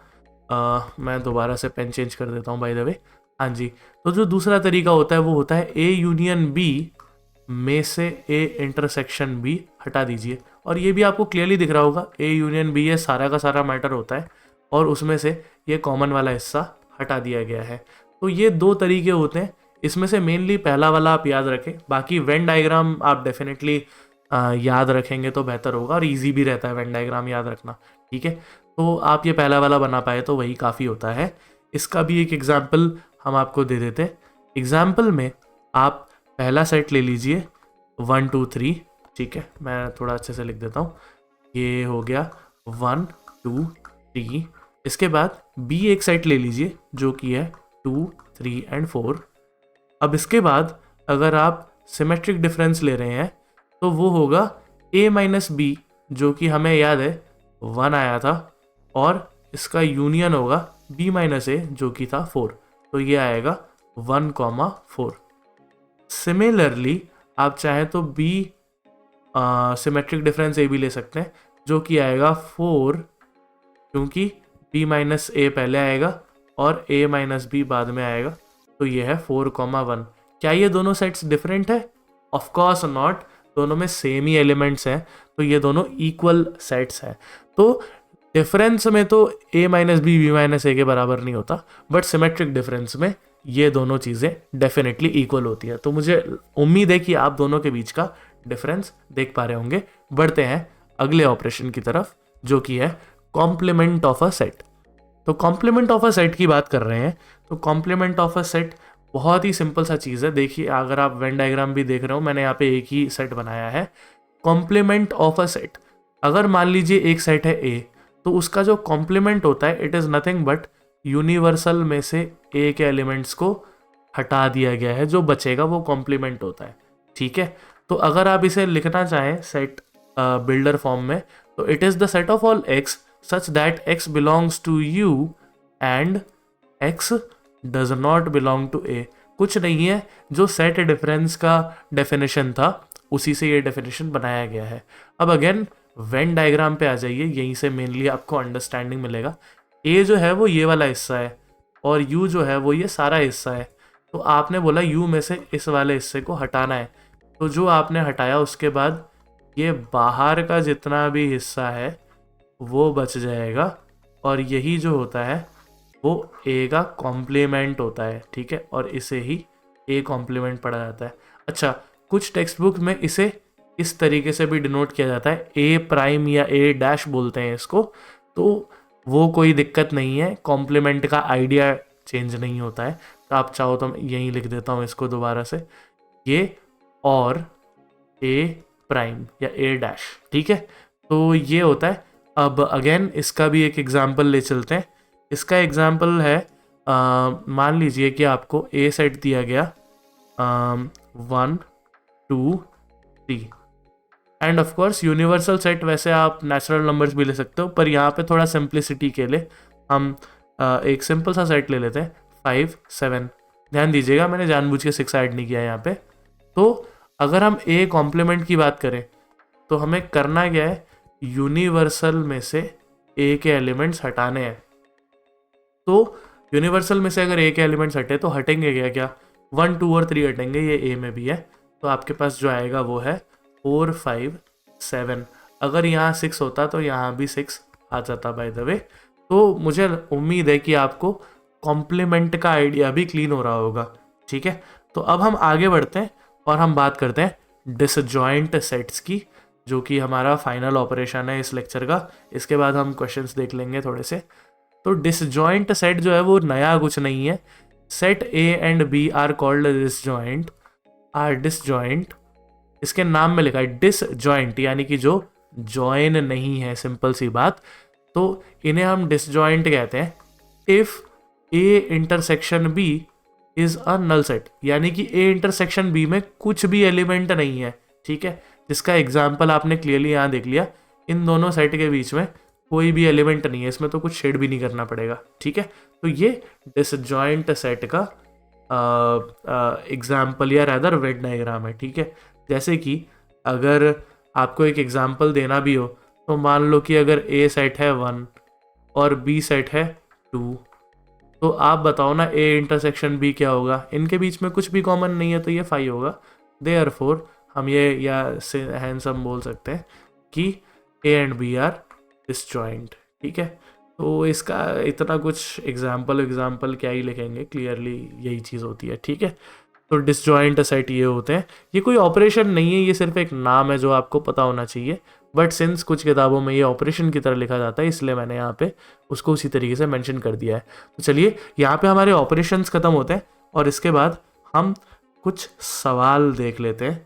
मैं दोबारा से पेन चेंज कर देता हूँ बाय द वे। हाँ जी, तो जो दूसरा तरीका होता है वो होता है ए यूनियन बी में से ए इंटरसेक्शन बी हटा दीजिए। और ये भी आपको क्लियरली दिख रहा होगा, ए यूनियन बी ये सारा का सारा मैटर होता है और उसमें से ये कॉमन वाला हिस्सा हटा दिया गया है। तो ये दो तरीके होते हैं, इसमें से मेनली पहला वाला आप याद रखें। बाकी वेन डायग्राम आप डेफिनेटली याद रखेंगे तो बेहतर होगा, और इजी भी रहता है वेन डायग्राम याद रखना, ठीक है। तो आप ये पहला वाला बना पाए तो वही काफ़ी होता है। इसका भी एक एग्जाम्पल हम आपको दे देते हैं। एग्जाम्पल में आप पहला सेट ले लीजिए 1 2 3, ठीक है, मैं थोड़ा अच्छे से लिख देता हूँ। ये हो गया 1 2 3। इसके बाद बी एक सेट ले लीजिए जो कि है 2 3 एंड 4। अब इसके बाद अगर आप सिमेट्रिक डिफरेंस ले रहे हैं तो वो होगा a माइनस बी, जो कि हमें याद है 1 आया था, और इसका यूनियन होगा b माइनस ए जो कि था 4, तो ये आएगा 1 4। सिमिलरली आप चाहें तो b सिमेट्रिक डिफरेंस a भी ले सकते हैं जो कि आएगा 4, क्योंकि b माइनस ए पहले आएगा और a माइनस बी बाद में आएगा, तो ये है 4 1। क्या ये दोनों सेट्स डिफरेंट है? ऑफ कोर्स नॉट, दोनों में सेम ही एलिमेंट्स हैं, तो ये दोनों इक्वल सेट्स हैं। तो डिफरेंस में तो a minus B B minus A के बराबर नहीं होता, बट सिमेट्रिक डिफरेंस में ये दोनों चीज़ें डेफिनेटली इक्वल होती है। तो मुझे उम्मीद है कि आप दोनों के बीच का डिफरेंस देख पा रहे होंगे। बढ़ते हैं अगले ऑपरेशन की तरफ, जो कि है कॉम्प्लीमेंट ऑफ अ सेट। तो कॉम्प्लीमेंट ऑफ अ सेट की बात कर रहे हैं, तो कॉम्प्लीमेंट ऑफ अ सेट बहुत ही सिंपल सा चीज़ है। देखिए, अगर आप वेन डायग्राम भी देख रहे हो, मैंने यहाँ पे एक ही सेट बनाया है। कॉम्प्लीमेंट ऑफ अ सेट, अगर मान लीजिए एक सेट है ए, तो उसका जो कॉम्प्लीमेंट होता है it is nothing but universal में से ए के एलिमेंट्स को हटा दिया गया है, जो बचेगा वो कॉम्प्लीमेंट होता है, ठीक है। तो अगर आप इसे लिखना चाहें सेट बिल्डर फॉर्म में, तो it is the set of all x such that x belongs to U and x does not belong to A. कुछ नहीं है, जो सेट डिफरेंस का डेफिनेशन था उसी से ये डेफिनेशन बनाया गया है। अब अगेन वेन डायग्राम पे आ जाइए, यहीं से मेनली आपको अंडरस्टैंडिंग मिलेगा। ए जो है वो ये वाला हिस्सा है और यू जो है वो ये सारा हिस्सा है। तो आपने बोला यू में से इस वाले हिस्से को हटाना है, तो जो आपने हटाया उसके बाद ये बाहर का जितना भी हिस्सा है वो बच जाएगा, और यही जो होता है वो ए का कॉम्प्लीमेंट होता है, ठीक है, और इसे ही ए कॉम्प्लीमेंट पढ़ा जाता है। अच्छा, कुछ टेक्स्ट बुक में इसे इस तरीके से भी डिनोट किया जाता है, ए प्राइम या ए डैश बोलते हैं इसको, तो वो कोई दिक्कत नहीं है, कॉम्प्लीमेंट का आइडिया चेंज नहीं होता है। तो आप चाहो तो मैं यहीं लिख देता हूँ इसको दोबारा से, ये और ए प्राइम या ए डैश, ठीक है। तो ये होता है। अब अगेन इसका भी एक एग्जाम्पल ले चलते हैं। इसका एग्जाम्पल है, मान लीजिए कि आपको ए सेट दिया गया 1 2 3, end of course universal set वैसे आप नेचुरल नंबर्स भी ले सकते हो, पर यहाँ पे थोड़ा सिंप्लिसिटी के लिए हम एक सिंपल सा सेट ले लेते हैं 5 7। ध्यान दीजिएगा, मैंने जानबूझ के 6 ऐड नहीं किया यहाँ पे। तो अगर हम ए कॉम्प्लीमेंट की बात करें तो हमें करना क्या है, यूनिवर्सल में से ए के एलिमेंट्स हटाने हैं। तो यूनिवर्सल में से अगर ए के एलिमेंट्स हटे तो हटेंगे क्या क्या, 1 2 और 3 हटेंगे, ये ए में भी है, तो आपके पास जो आएगा वो है 4 5 7। अगर यहाँ 6 होता तो यहाँ भी 6 आ जाता बाय द वे। तो मुझे उम्मीद है कि आपको कॉम्प्लीमेंट का आइडिया भी क्लीन हो रहा होगा, ठीक है। तो अब हम आगे बढ़ते हैं और हम बात करते हैं डिसजॉइंट सेट्स की, जो कि हमारा फाइनल ऑपरेशन है इस लेक्चर का। इसके बाद हम क्वेश्चंस देख लेंगे थोड़े से। तो डिसजॉइंट सेट जो है वो नया कुछ नहीं है। Set A and B are called disjoint, are disjoint, इसके नाम में लिखा है डिसजॉइंट, यानी कि जो जॉइन नहीं है, सिंपल सी बात। तो इन्हें हम डिसजॉइंट कहते हैं if A intersection B is a null set, यानी कि ए इंटरसेक्शन बी में कुछ भी एलिमेंट नहीं है, ठीक है। जिसका एग्जाम्पल आपने क्लियरली यहाँ देख लिया, इन दोनों सेट के बीच में कोई भी एलिमेंट नहीं है, इसमें तो कुछ शेड भी नहीं करना पड़ेगा, ठीक है। तो ये डिसजॉइंट सेट का एग्जाम्पल या रैदर वेन डायग्राम है, ठीक है। जैसे कि अगर आपको एक एग्जाम्पल देना भी हो तो मान लो कि अगर ए सेट है 1 और बी सेट है 2, तो आप बताओ ना ए इंटरसेक्शन बी क्या होगा। इनके बीच में कुछ भी कॉमन नहीं है तो ये 5 होगा। देयरफॉर हम ये या हैंस हम बोल सकते हैं कि A and B are disjoint, ठीक है। तो इसका इतना कुछ एग्जाम्पल क्या ही लिखेंगे, क्लियरली यही चीज़ होती है, ठीक है। तो डिसजॉइंट सेट ये होते हैं। ये कोई ऑपरेशन नहीं है, ये सिर्फ एक नाम है जो आपको पता होना चाहिए, बट सिंस कुछ किताबों में ये ऑपरेशन की तरह लिखा जाता है इसलिए मैंने यहाँ पे उसको उसी तरीके से मेंशन कर दिया है। तो चलिए यहाँ पे हमारे ऑपरेशंस खत्म होते हैं और इसके बाद हम कुछ सवाल देख लेते हैं।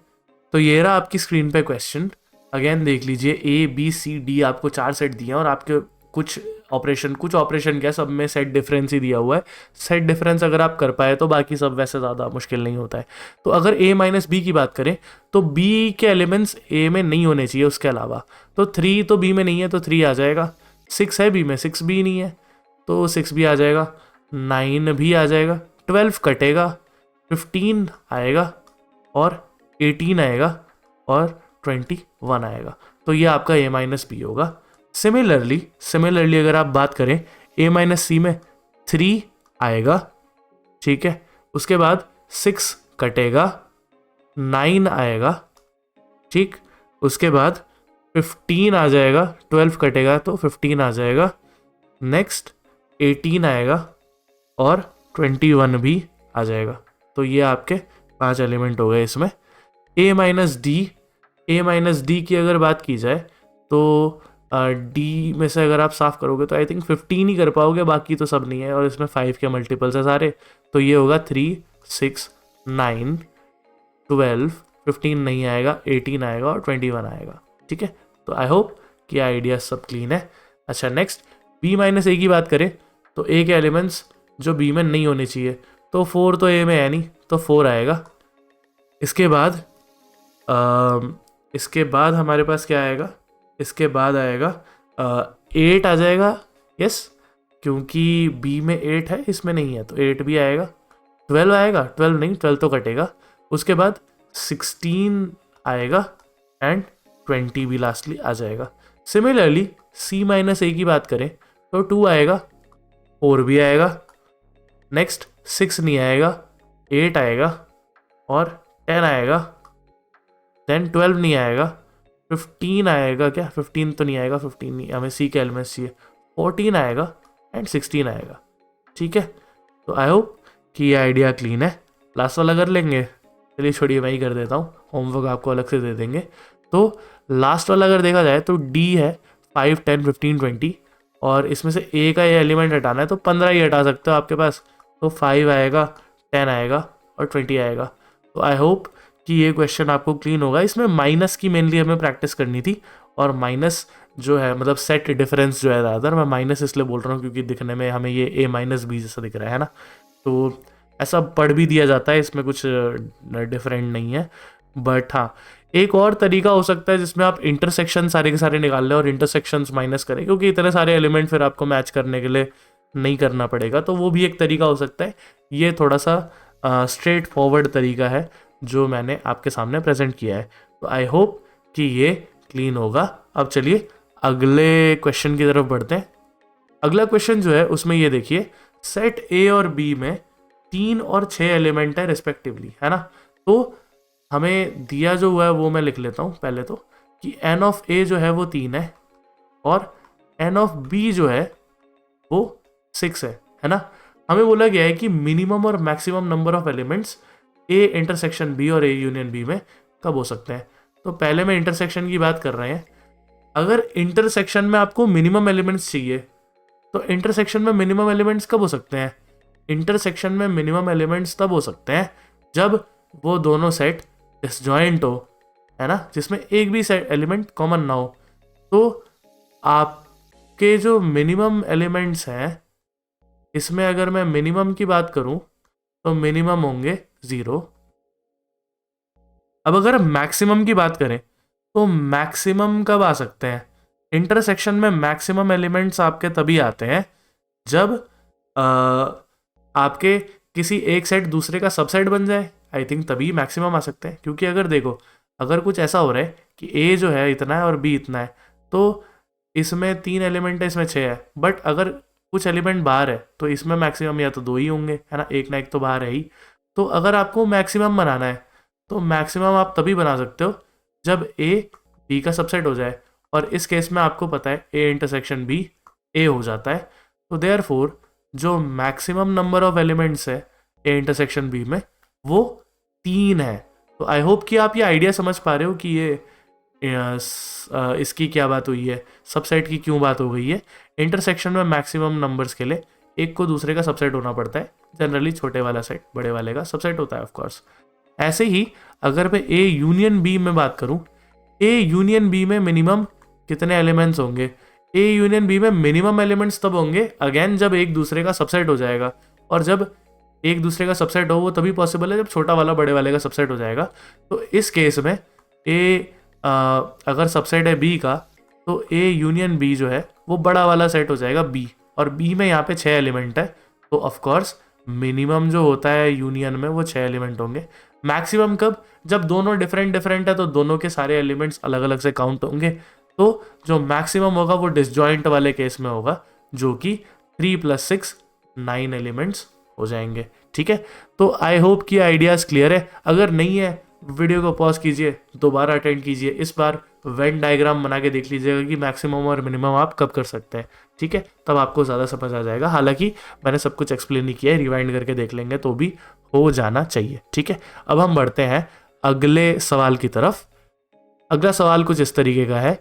तो ये रहा आपकी स्क्रीन पे क्वेश्चन, अगेन देख लीजिए। ए बी सी डी आपको 4 सेट दिए हैं और आपके कुछ ऑपरेशन क्या, सब में सेट डिफरेंस ही दिया हुआ है। सेट डिफरेंस अगर आप कर पाए तो बाकी सब वैसे ज़्यादा मुश्किल नहीं होता है। तो अगर a माइनस बी की बात करें तो b के एलिमेंट्स a में नहीं होने चाहिए उसके अलावा। तो 3 तो b में नहीं है तो 3 आ जाएगा। 6 है b में, 6 b नहीं है तो 6 भी आ जाएगा। 9 भी आ जाएगा, 12 कटेगा, 15 आएगा और 18 आएगा और 21 आएगा। तो ये आपका a माइनस बी होगा। सिमिलरली अगर आप बात करें a माइनस सी में 3 आएगा, ठीक है। उसके बाद 6 कटेगा, 9 आएगा, ठीक। उसके बाद 15 आ जाएगा, 12 कटेगा तो 15 आ जाएगा। नेक्स्ट 18 आएगा और 21 भी आ जाएगा। तो ये आपके 5 एलिमेंट हो गए इसमें। a माइनस डी की अगर बात की जाए तो डी में से अगर आप साफ करोगे तो आई थिंक 15 ही कर पाओगे, बाकी तो सब नहीं है और इसमें 5 के मल्टीपल्स है सारे। तो ये होगा 3, 6, 9, 12, 15 नहीं आएगा, 18 आएगा और 21 आएगा, ठीक है। तो आई होप कि आइडिया सब क्लीन है। अच्छा, नेक्स्ट बी माइनस ए की बात करें तो ए के एलिमेंट्स जो बी में नहीं होने चाहिए, तो 4 तो ए में है नहीं तो 4 आएगा। इसके बाद हमारे पास क्या आएगा, इसके बाद आएगा 8 आ जाएगा, यस, क्योंकि बी में 8 है इसमें नहीं है तो 8 भी आएगा। 12 आएगा, 12 नहीं, 12 तो कटेगा। उसके बाद 16 आएगा एंड 20 भी लास्टली आ जाएगा। सिमिलरली सी माइनस ए की बात करें तो 2 आएगा, 4 भी आएगा। नेक्स्ट 6 नहीं आएगा, 8 आएगा और 10 आएगा। देन 12 नहीं आएगा, 15 आएगा, क्या 15 तो नहीं आएगा, 15 नहीं, हमें सी के एलिमेंट्स चाहिए। 14 आएगा एंड 16 आएगा, ठीक है। तो आई होप कि ये आइडिया क्लीन है। लास्ट वाला कर लेंगे, चलिए छोड़िए मैं ही कर देता हूँ, होमवर्क आपको अलग से दे देंगे। तो लास्ट वाला अगर देखा जाए तो डी है 5, 10, 15, 20 और इसमें से ए का ये एलिमेंट हटाना है तो 15 ही हटा सकते हो आपके पास। तो 5 आएगा, 10 आएगा और 20 आएगा। तो आई होप कि ये क्वेश्चन आपको क्लीन होगा। इसमें माइनस की मेनली हमें प्रैक्टिस करनी थी और माइनस जो है मतलब सेट डिफरेंस जो है ज़्यादातर, मैं माइनस इसलिए बोल रहा हूँ क्योंकि दिखने में हमें ये ए माइनस बी जैसा दिख रहा है ना, तो ऐसा पढ़ भी दिया जाता है, इसमें कुछ डिफरेंट नहीं है। बट हाँ, एक और तरीका हो सकता है जिसमें आप इंटरसेक्शन सारे के सारे निकाल लें और इंटरसेक्शंस माइनस करें, क्योंकि इतने सारे एलिमेंट फिर आपको मैच करने के लिए नहीं करना पड़ेगा, तो वो भी एक तरीका हो सकता है। ये थोड़ा सा स्ट्रेट फॉरवर्ड तरीका है जो मैंने आपके सामने प्रेजेंट किया है। तो आई होप कि ये क्लीन होगा। अब चलिए अगले क्वेश्चन की तरफ बढ़ते हैं। अगला क्वेश्चन जो है उसमें ये देखिए, सेट ए और बी में 3 और 6 एलिमेंट है रिस्पेक्टिवली, है ना। तो हमें दिया जो हुआ है वो मैं लिख लेता हूँ पहले तो, कि एन ऑफ ए जो है वो 3 है और एन ऑफ बी जो है वो 6 है ना। हमें बोला गया है कि मिनिमम और maximum number of elements A intersection B और ए यूनियन बी में कब हो सकते हैं। तो पहले में इंटरसेक्शन की बात कर रहे हैं। अगर इंटरसेक्शन में आपको मिनिमम एलिमेंट्स चाहिए तो इंटरसेक्शन में मिनिमम एलिमेंट्स कब हो सकते हैं। इंटरसेक्शन में मिनिमम एलिमेंट्स तब हो सकते हैं जब वो दोनों सेट डिसजॉइंट हो, है ना, जिसमें एक भी सेट एलिमेंट कॉमन ना हो। तो आपके जो मिनिमम एलिमेंट्स हैं इसमें अगर मैं मिनिमम की बात करूं तो मिनिमम होंगे 0। अब अगर मैक्सिमम की बात करें तो मैक्सिमम कब आ सकते हैं। इंटरसेक्शन में मैक्सिमम एलिमेंट्स आपके तभी आते हैं जब आपके किसी एक सेट दूसरे का सबसेट बन जाए, आई थिंक तभी मैक्सिमम आ सकते हैं। क्योंकि अगर देखो, अगर कुछ ऐसा हो रहा है कि ए जो है इतना है और बी इतना है, तो इसमें 3 एलिमेंट है, इसमें 6 है, बट अगर कुछ एलिमेंट बाहर है तो इसमें मैक्सिमम या तो 2 ही होंगे, है ना, एक ना एक तो बाहर है ही। तो अगर आपको मैक्सिमम बनाना है तो मैक्सिमम आप तभी बना सकते हो जब ए बी का सबसेट हो जाए, और इस केस में आपको पता है ए इंटरसेक्शन बी ए हो जाता है। तो देयरफॉर जो मैक्सिमम नंबर ऑफ एलिमेंट्स है ए इंटरसेक्शन बी में वो 3 है। तो आई होप कि आप ये आइडिया समझ पा रहे हो कि ये इसकी क्या बात हुई है, सबसेट की क्यों बात हो गई है। इंटरसेक्शन में मैक्सिमम नंबर्स के लिए एक को दूसरे का सबसेट होना पड़ता है। जनरली छोटे वाला सेट बड़े वाले का सबसेट होता है ऑफ कोर्स। ऐसे ही अगर मैं ए यूनियन बी में बात करूं, ए यूनियन बी में मिनिमम कितने एलिमेंट्स होंगे? ए यूनियन बी में मिनिमम एलिमेंट्स तब होंगे अगेन जब एक दूसरे का सबसेट हो जाएगा, और जब एक दूसरे का सबसेट हो वो तभी पॉसिबल है जब छोटा वाला बड़े वाले का सबसेट हो जाएगा। तो इस केस में ए अगर सबसेट है बी का, तो ए यूनियन बी जो है वो बड़ा वाला सेट हो जाएगा बी, और बी में यहाँ पे 6 एलिमेंट है, तो ऑफ कोर्स मिनिमम जो होता है यूनियन में वो 6 एलिमेंट होंगे। मैक्सिमम कब? जब दोनों डिफरेंट डिफरेंट है तो दोनों के सारे एलिमेंट्स अलग अलग से काउंट होंगे। तो जो मैक्सिमम होगा वो डिसजॉइंट वाले केस में होगा, जो कि 3 + 6 9 एलिमेंट्स हो जाएंगे। ठीक है, तो आई होप कि आइडियाज क्लियर है। अगर नहीं है वीडियो को पॉज कीजिए, दोबारा अटेंड कीजिए, इस बार वेन डायग्राम बना के देख लीजिएगा कि मैक्सिमम और मिनिमम आप कब कर सकते हैं। ठीक है, तब आपको ज़्यादा समझ आ जाएगा। हालांकि मैंने सब कुछ एक्सप्लेन नहीं किया है, रिवाइंड करके देख लेंगे तो भी हो जाना चाहिए। ठीक है, अब हम बढ़ते हैं अगले सवाल की तरफ। अगला सवाल कुछ इस तरीके का है,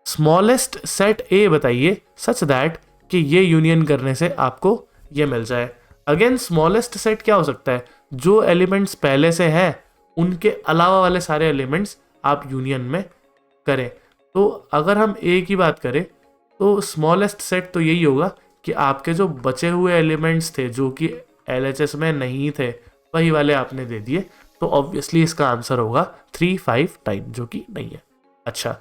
स्मॉलेस्ट सेट ए बताइए सच दैट कि ये यूनियन करने से आपको ये मिल जाए। अगेन स्मॉलेस्ट सेट क्या हो सकता है? जो एलिमेंट्स पहले से हैं उनके अलावा वाले सारे एलिमेंट्स आप यूनियन में करें। तो अगर हम ए की बात करें तो स्मॉलेस्ट सेट तो यही होगा कि आपके जो बचे हुए एलिमेंट्स थे जो कि एलएचएस में नहीं थे वही वाले आपने दे दिए। तो ऑब्वियसली इसका आंसर होगा 3 5 टाइम, जो कि नहीं है। अच्छा,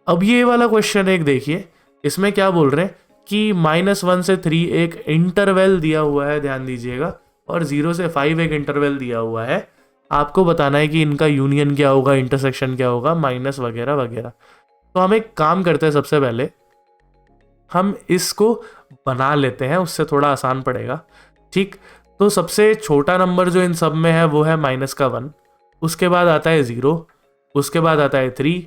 अब ये वाला क्वेश्चन एक देखिए, इसमें क्या बोल रहे हैं कि -1 से 3 एक इंटरवल दिया हुआ है, ध्यान दीजिएगा, और 0 से 5 एक इंटरवल दिया हुआ है। आपको बताना है कि इनका यूनियन क्या होगा, इंटरसेक्शन क्या होगा, माइनस वगैरह वगैरह। तो हम एक काम करते हैं, सबसे पहले हम इसको बना लेते हैं, उससे थोड़ा आसान पड़ेगा। ठीक, तो सबसे छोटा नंबर जो इन सब में है वो है -1, उसके बाद आता है 0, उसके बाद आता है 3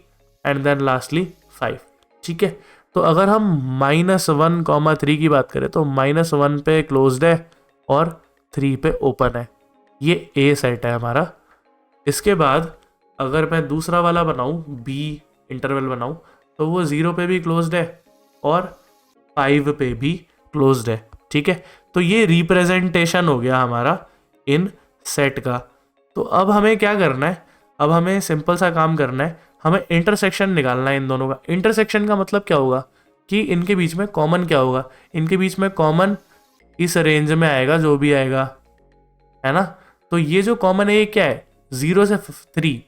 एंड देन लास्टली 5। ठीक है, तो अगर हम -1, 3 की बात करें तो -1 पे क्लोज्ड है और 3 पे ओपन है, ये ए सेट है हमारा। इसके बाद अगर मैं दूसरा वाला बनाऊं, बी इंटरवल बनाऊं, तो वो 0 पे भी क्लोज्ड है और 5 पे भी क्लोज्ड है। ठीक है, तो ये रिप्रेजेंटेशन हो गया हमारा इन सेट का। तो अब हमें क्या करना है? अब हमें सिंपल सा काम करना है, हमें इंटरसेक्शन निकालना है इन दोनों का। इंटरसेक्शन का मतलब क्या होगा कि इनके बीच में कॉमन क्या होगा। इनके बीच में कॉमन इस रेंज में आएगा जो भी आएगा, है ना। तो ये जो कॉमन है ये क्या है? 0 से 3,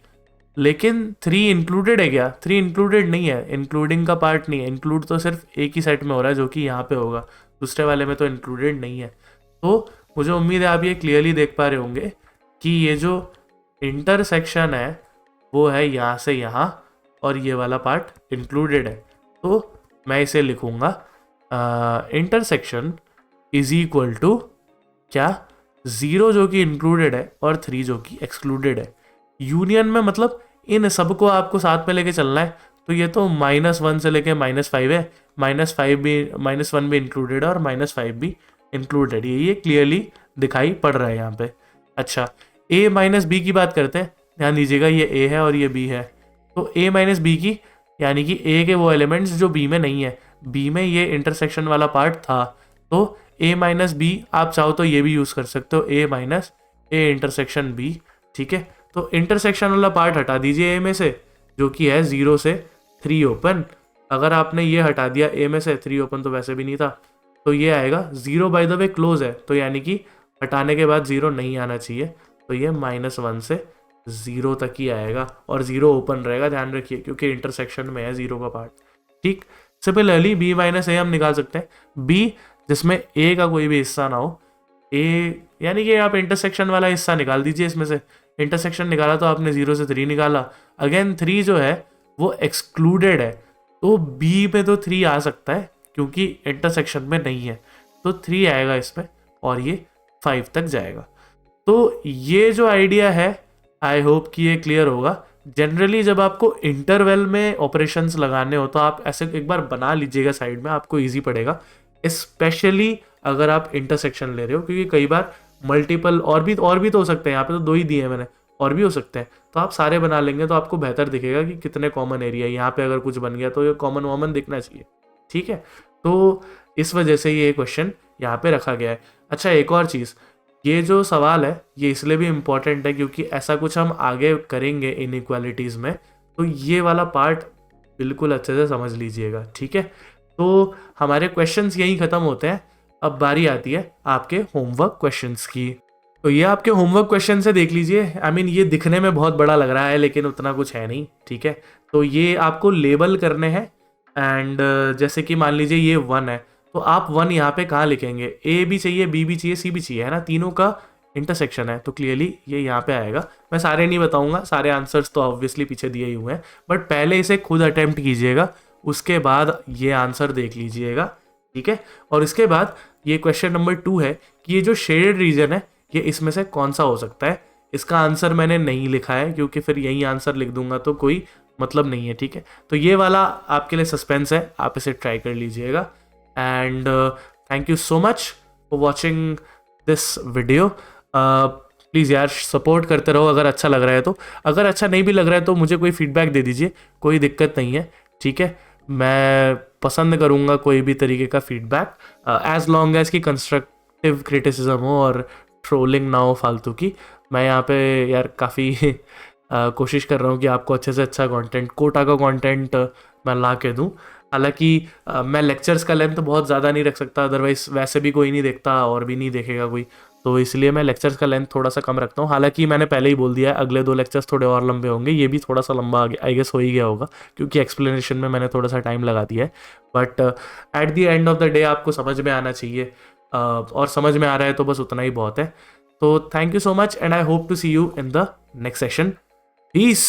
लेकिन 3 इंक्लूडेड है क्या? 3 इंक्लूडेड नहीं है, इंक्लूडिंग का पार्ट नहीं है। इंक्लूड तो सिर्फ एक ही सेट में हो रहा है जो कि यहाँ पे होगा, दूसरे वाले में तो इंक्लूडेड नहीं है। तो मुझे उम्मीद है आप ये क्लियरली देख पा रहे होंगे कि ये जो इंटरसेक्शन है वो है यहाँ से यहाँ, और ये वाला पार्ट इंक्लूडेड है। तो मैं इसे लिखूँगा इंटरसेक्शन इज इक्वल टू क्या? 0 जो कि इंक्लूडेड है और 3 जो कि एक्सक्लूडेड है। यूनियन में मतलब इन सबको आपको साथ में लेके चलना है। तो ये तो -1 से लेके -5 है, -1 भी इंक्लूडेड है और -5 भी इंक्लूडेड, ये क्लियरली दिखाई पड़ रहा है यहाँ पे। अच्छा, a - b की बात करते हैं। ध्यान दीजिएगा ये a है और ये b है, तो a - b की यानी कि a के वो एलिमेंट्स जो b में नहीं है। b में ये इंटरसेक्शन वाला पार्ट था, तो a - b आप चाहो तो ये भी यूज़ कर सकते हो, a इंटरसेक्शन b। ठीक है, तो इंटरसेक्शन वाला पार्ट हटा दीजिए a में से, जो कि है 0 से 3 ओपन। अगर आपने ये हटा दिया a में से, 3 ओपन तो वैसे भी नहीं था, तो ये आएगा 0 बाय द वे क्लोज है, तो यानी कि हटाने के बाद 0 नहीं आना चाहिए। तो ये -1 से 0 तक ही आएगा और 0 ओपन रहेगा, ध्यान रखिए, क्योंकि इंटरसेक्शन में है 0 का पार्ट। ठीक, सिमिलरली b - a हम निकाल सकते हैं। b जिसमें a का कोई भी हिस्सा ना हो, ए यानी कि आप इंटरसेक्शन वाला हिस्सा निकाल दीजिए इसमें से। इंटरसेक्शन निकाला तो आपने 0 से 3 निकाला। अगेन 3 जो है वो एक्सक्लूडेड है, तो बी में तो 3 आ सकता है क्योंकि इंटरसेक्शन में नहीं है, तो 3 आएगा इसमें और ये 5 तक जाएगा। तो ये जो आइडिया है आई होप कि ये क्लियर होगा। जनरली जब आपको इंटरवल में ऑपरेशंस लगाने हो तो आप ऐसे एक बार बना लीजिएगा साइड में, आपको इजी पड़ेगा, स्पेशली अगर आप इंटरसेक्शन ले रहे हो, क्योंकि कई बार मल्टीपल और भी तो हो सकते हैं, यहाँ पे तो 2 ही दिए हैं मैंने, और भी हो सकते हैं, तो आप सारे बना लेंगे तो आपको बेहतर दिखेगा कि कितने कॉमन एरिया है। यहाँ पे अगर कुछ बन गया तो ये कॉमन वॉमन दिखना चाहिए, ठीक है। तो इस वजह से ये क्वेश्चन यहाँ पे रखा गया है। अच्छा, एक और चीज़, ये जो सवाल है ये इसलिए भी इम्पॉर्टेंट है क्योंकि ऐसा कुछ हम आगे करेंगे इनइक्वालिटीज़ में, तो ये वाला पार्ट बिल्कुल अच्छे से समझ लीजिएगा, ठीक है। तो हमारे क्वेश्चंस यहीं ख़त्म होते हैं। अब बारी आती है आपके होमवर्क क्वेश्चंस की। तो ये आपके होमवर्क क्वेश्चन से देख लीजिए। आई मीन ये दिखने में बहुत बड़ा लग रहा है लेकिन उतना कुछ है नहीं, ठीक है। तो ये आपको लेबल करने हैं एंड जैसे कि मान लीजिए ये 1 है, तो आप 1 यहाँ पे कहाँ लिखेंगे, ए भी चाहिए, बी भी चाहिए, सी भी चाहिए, है ना, तीनों का इंटरसेक्शन है, तो क्लियरली ये यहाँ पे आएगा। मैं सारे नहीं बताऊंगा, सारे आंसर्स तो ऑब्वियसली पीछे दिए ही हुए हैं, बट पहले इसे खुद अटेम्प्ट कीजिएगा, उसके बाद ये आंसर देख लीजिएगा, ठीक है। और इसके बाद ये क्वेश्चन नंबर 2 है कि ये जो शेडेड रीजन है ये इसमें से कौन सा हो सकता है। इसका आंसर मैंने नहीं लिखा है क्योंकि फिर यही आंसर लिख दूंगा तो कोई मतलब नहीं है, ठीक है। तो ये वाला आपके लिए सस्पेंस है, आप इसे ट्राई कर लीजिएगा। And thank you so much for watching this video. Please यार सपोर्ट करते रहो अगर अच्छा लग रहा है तो। अगर अच्छा नहीं भी लग रहा है तो मुझे कोई फीडबैक दे दीजिए, कोई दिक्कत नहीं है, ठीक है। मैं पसंद करूँगा कोई भी तरीके का फीडबैक, एज लॉन्ग एज की कंस्ट्रक्टिव क्रिटिसिज्म हो और ट्रोलिंग ना हो फालतू की। मैं यहाँ पे यार काफ़ी कोशिश कर रहा हूँ कि आपको अच्छे से अच्छा कंटेंट, कोटा का कंटेंट मैं ला के दूँ। हालांकि मैं लेक्चर्स का लेंथ बहुत ज़्यादा नहीं रख सकता, अदरवाइज वैसे भी कोई नहीं देखता और भी नहीं देखेगा कोई, तो इसलिए मैं लेक्चर्स का लेंथ थोड़ा सा कम रखता हूँ। हालांकि मैंने पहले ही बोल दिया है अगले 2 लेक्चर्स थोड़े और लंबे होंगे, ये भी थोड़ा सा लंबा आई गेस हो ही गया होगा क्योंकि एक्सप्लेनेशन में मैंने थोड़ा सा टाइम लगा दिया है। But at the end of the day आपको समझ में आना चाहिए, और समझ में आ रहा है तो बस उतना ही बहुत है। तो thank you so much and I hope to see you in the next session. Piece.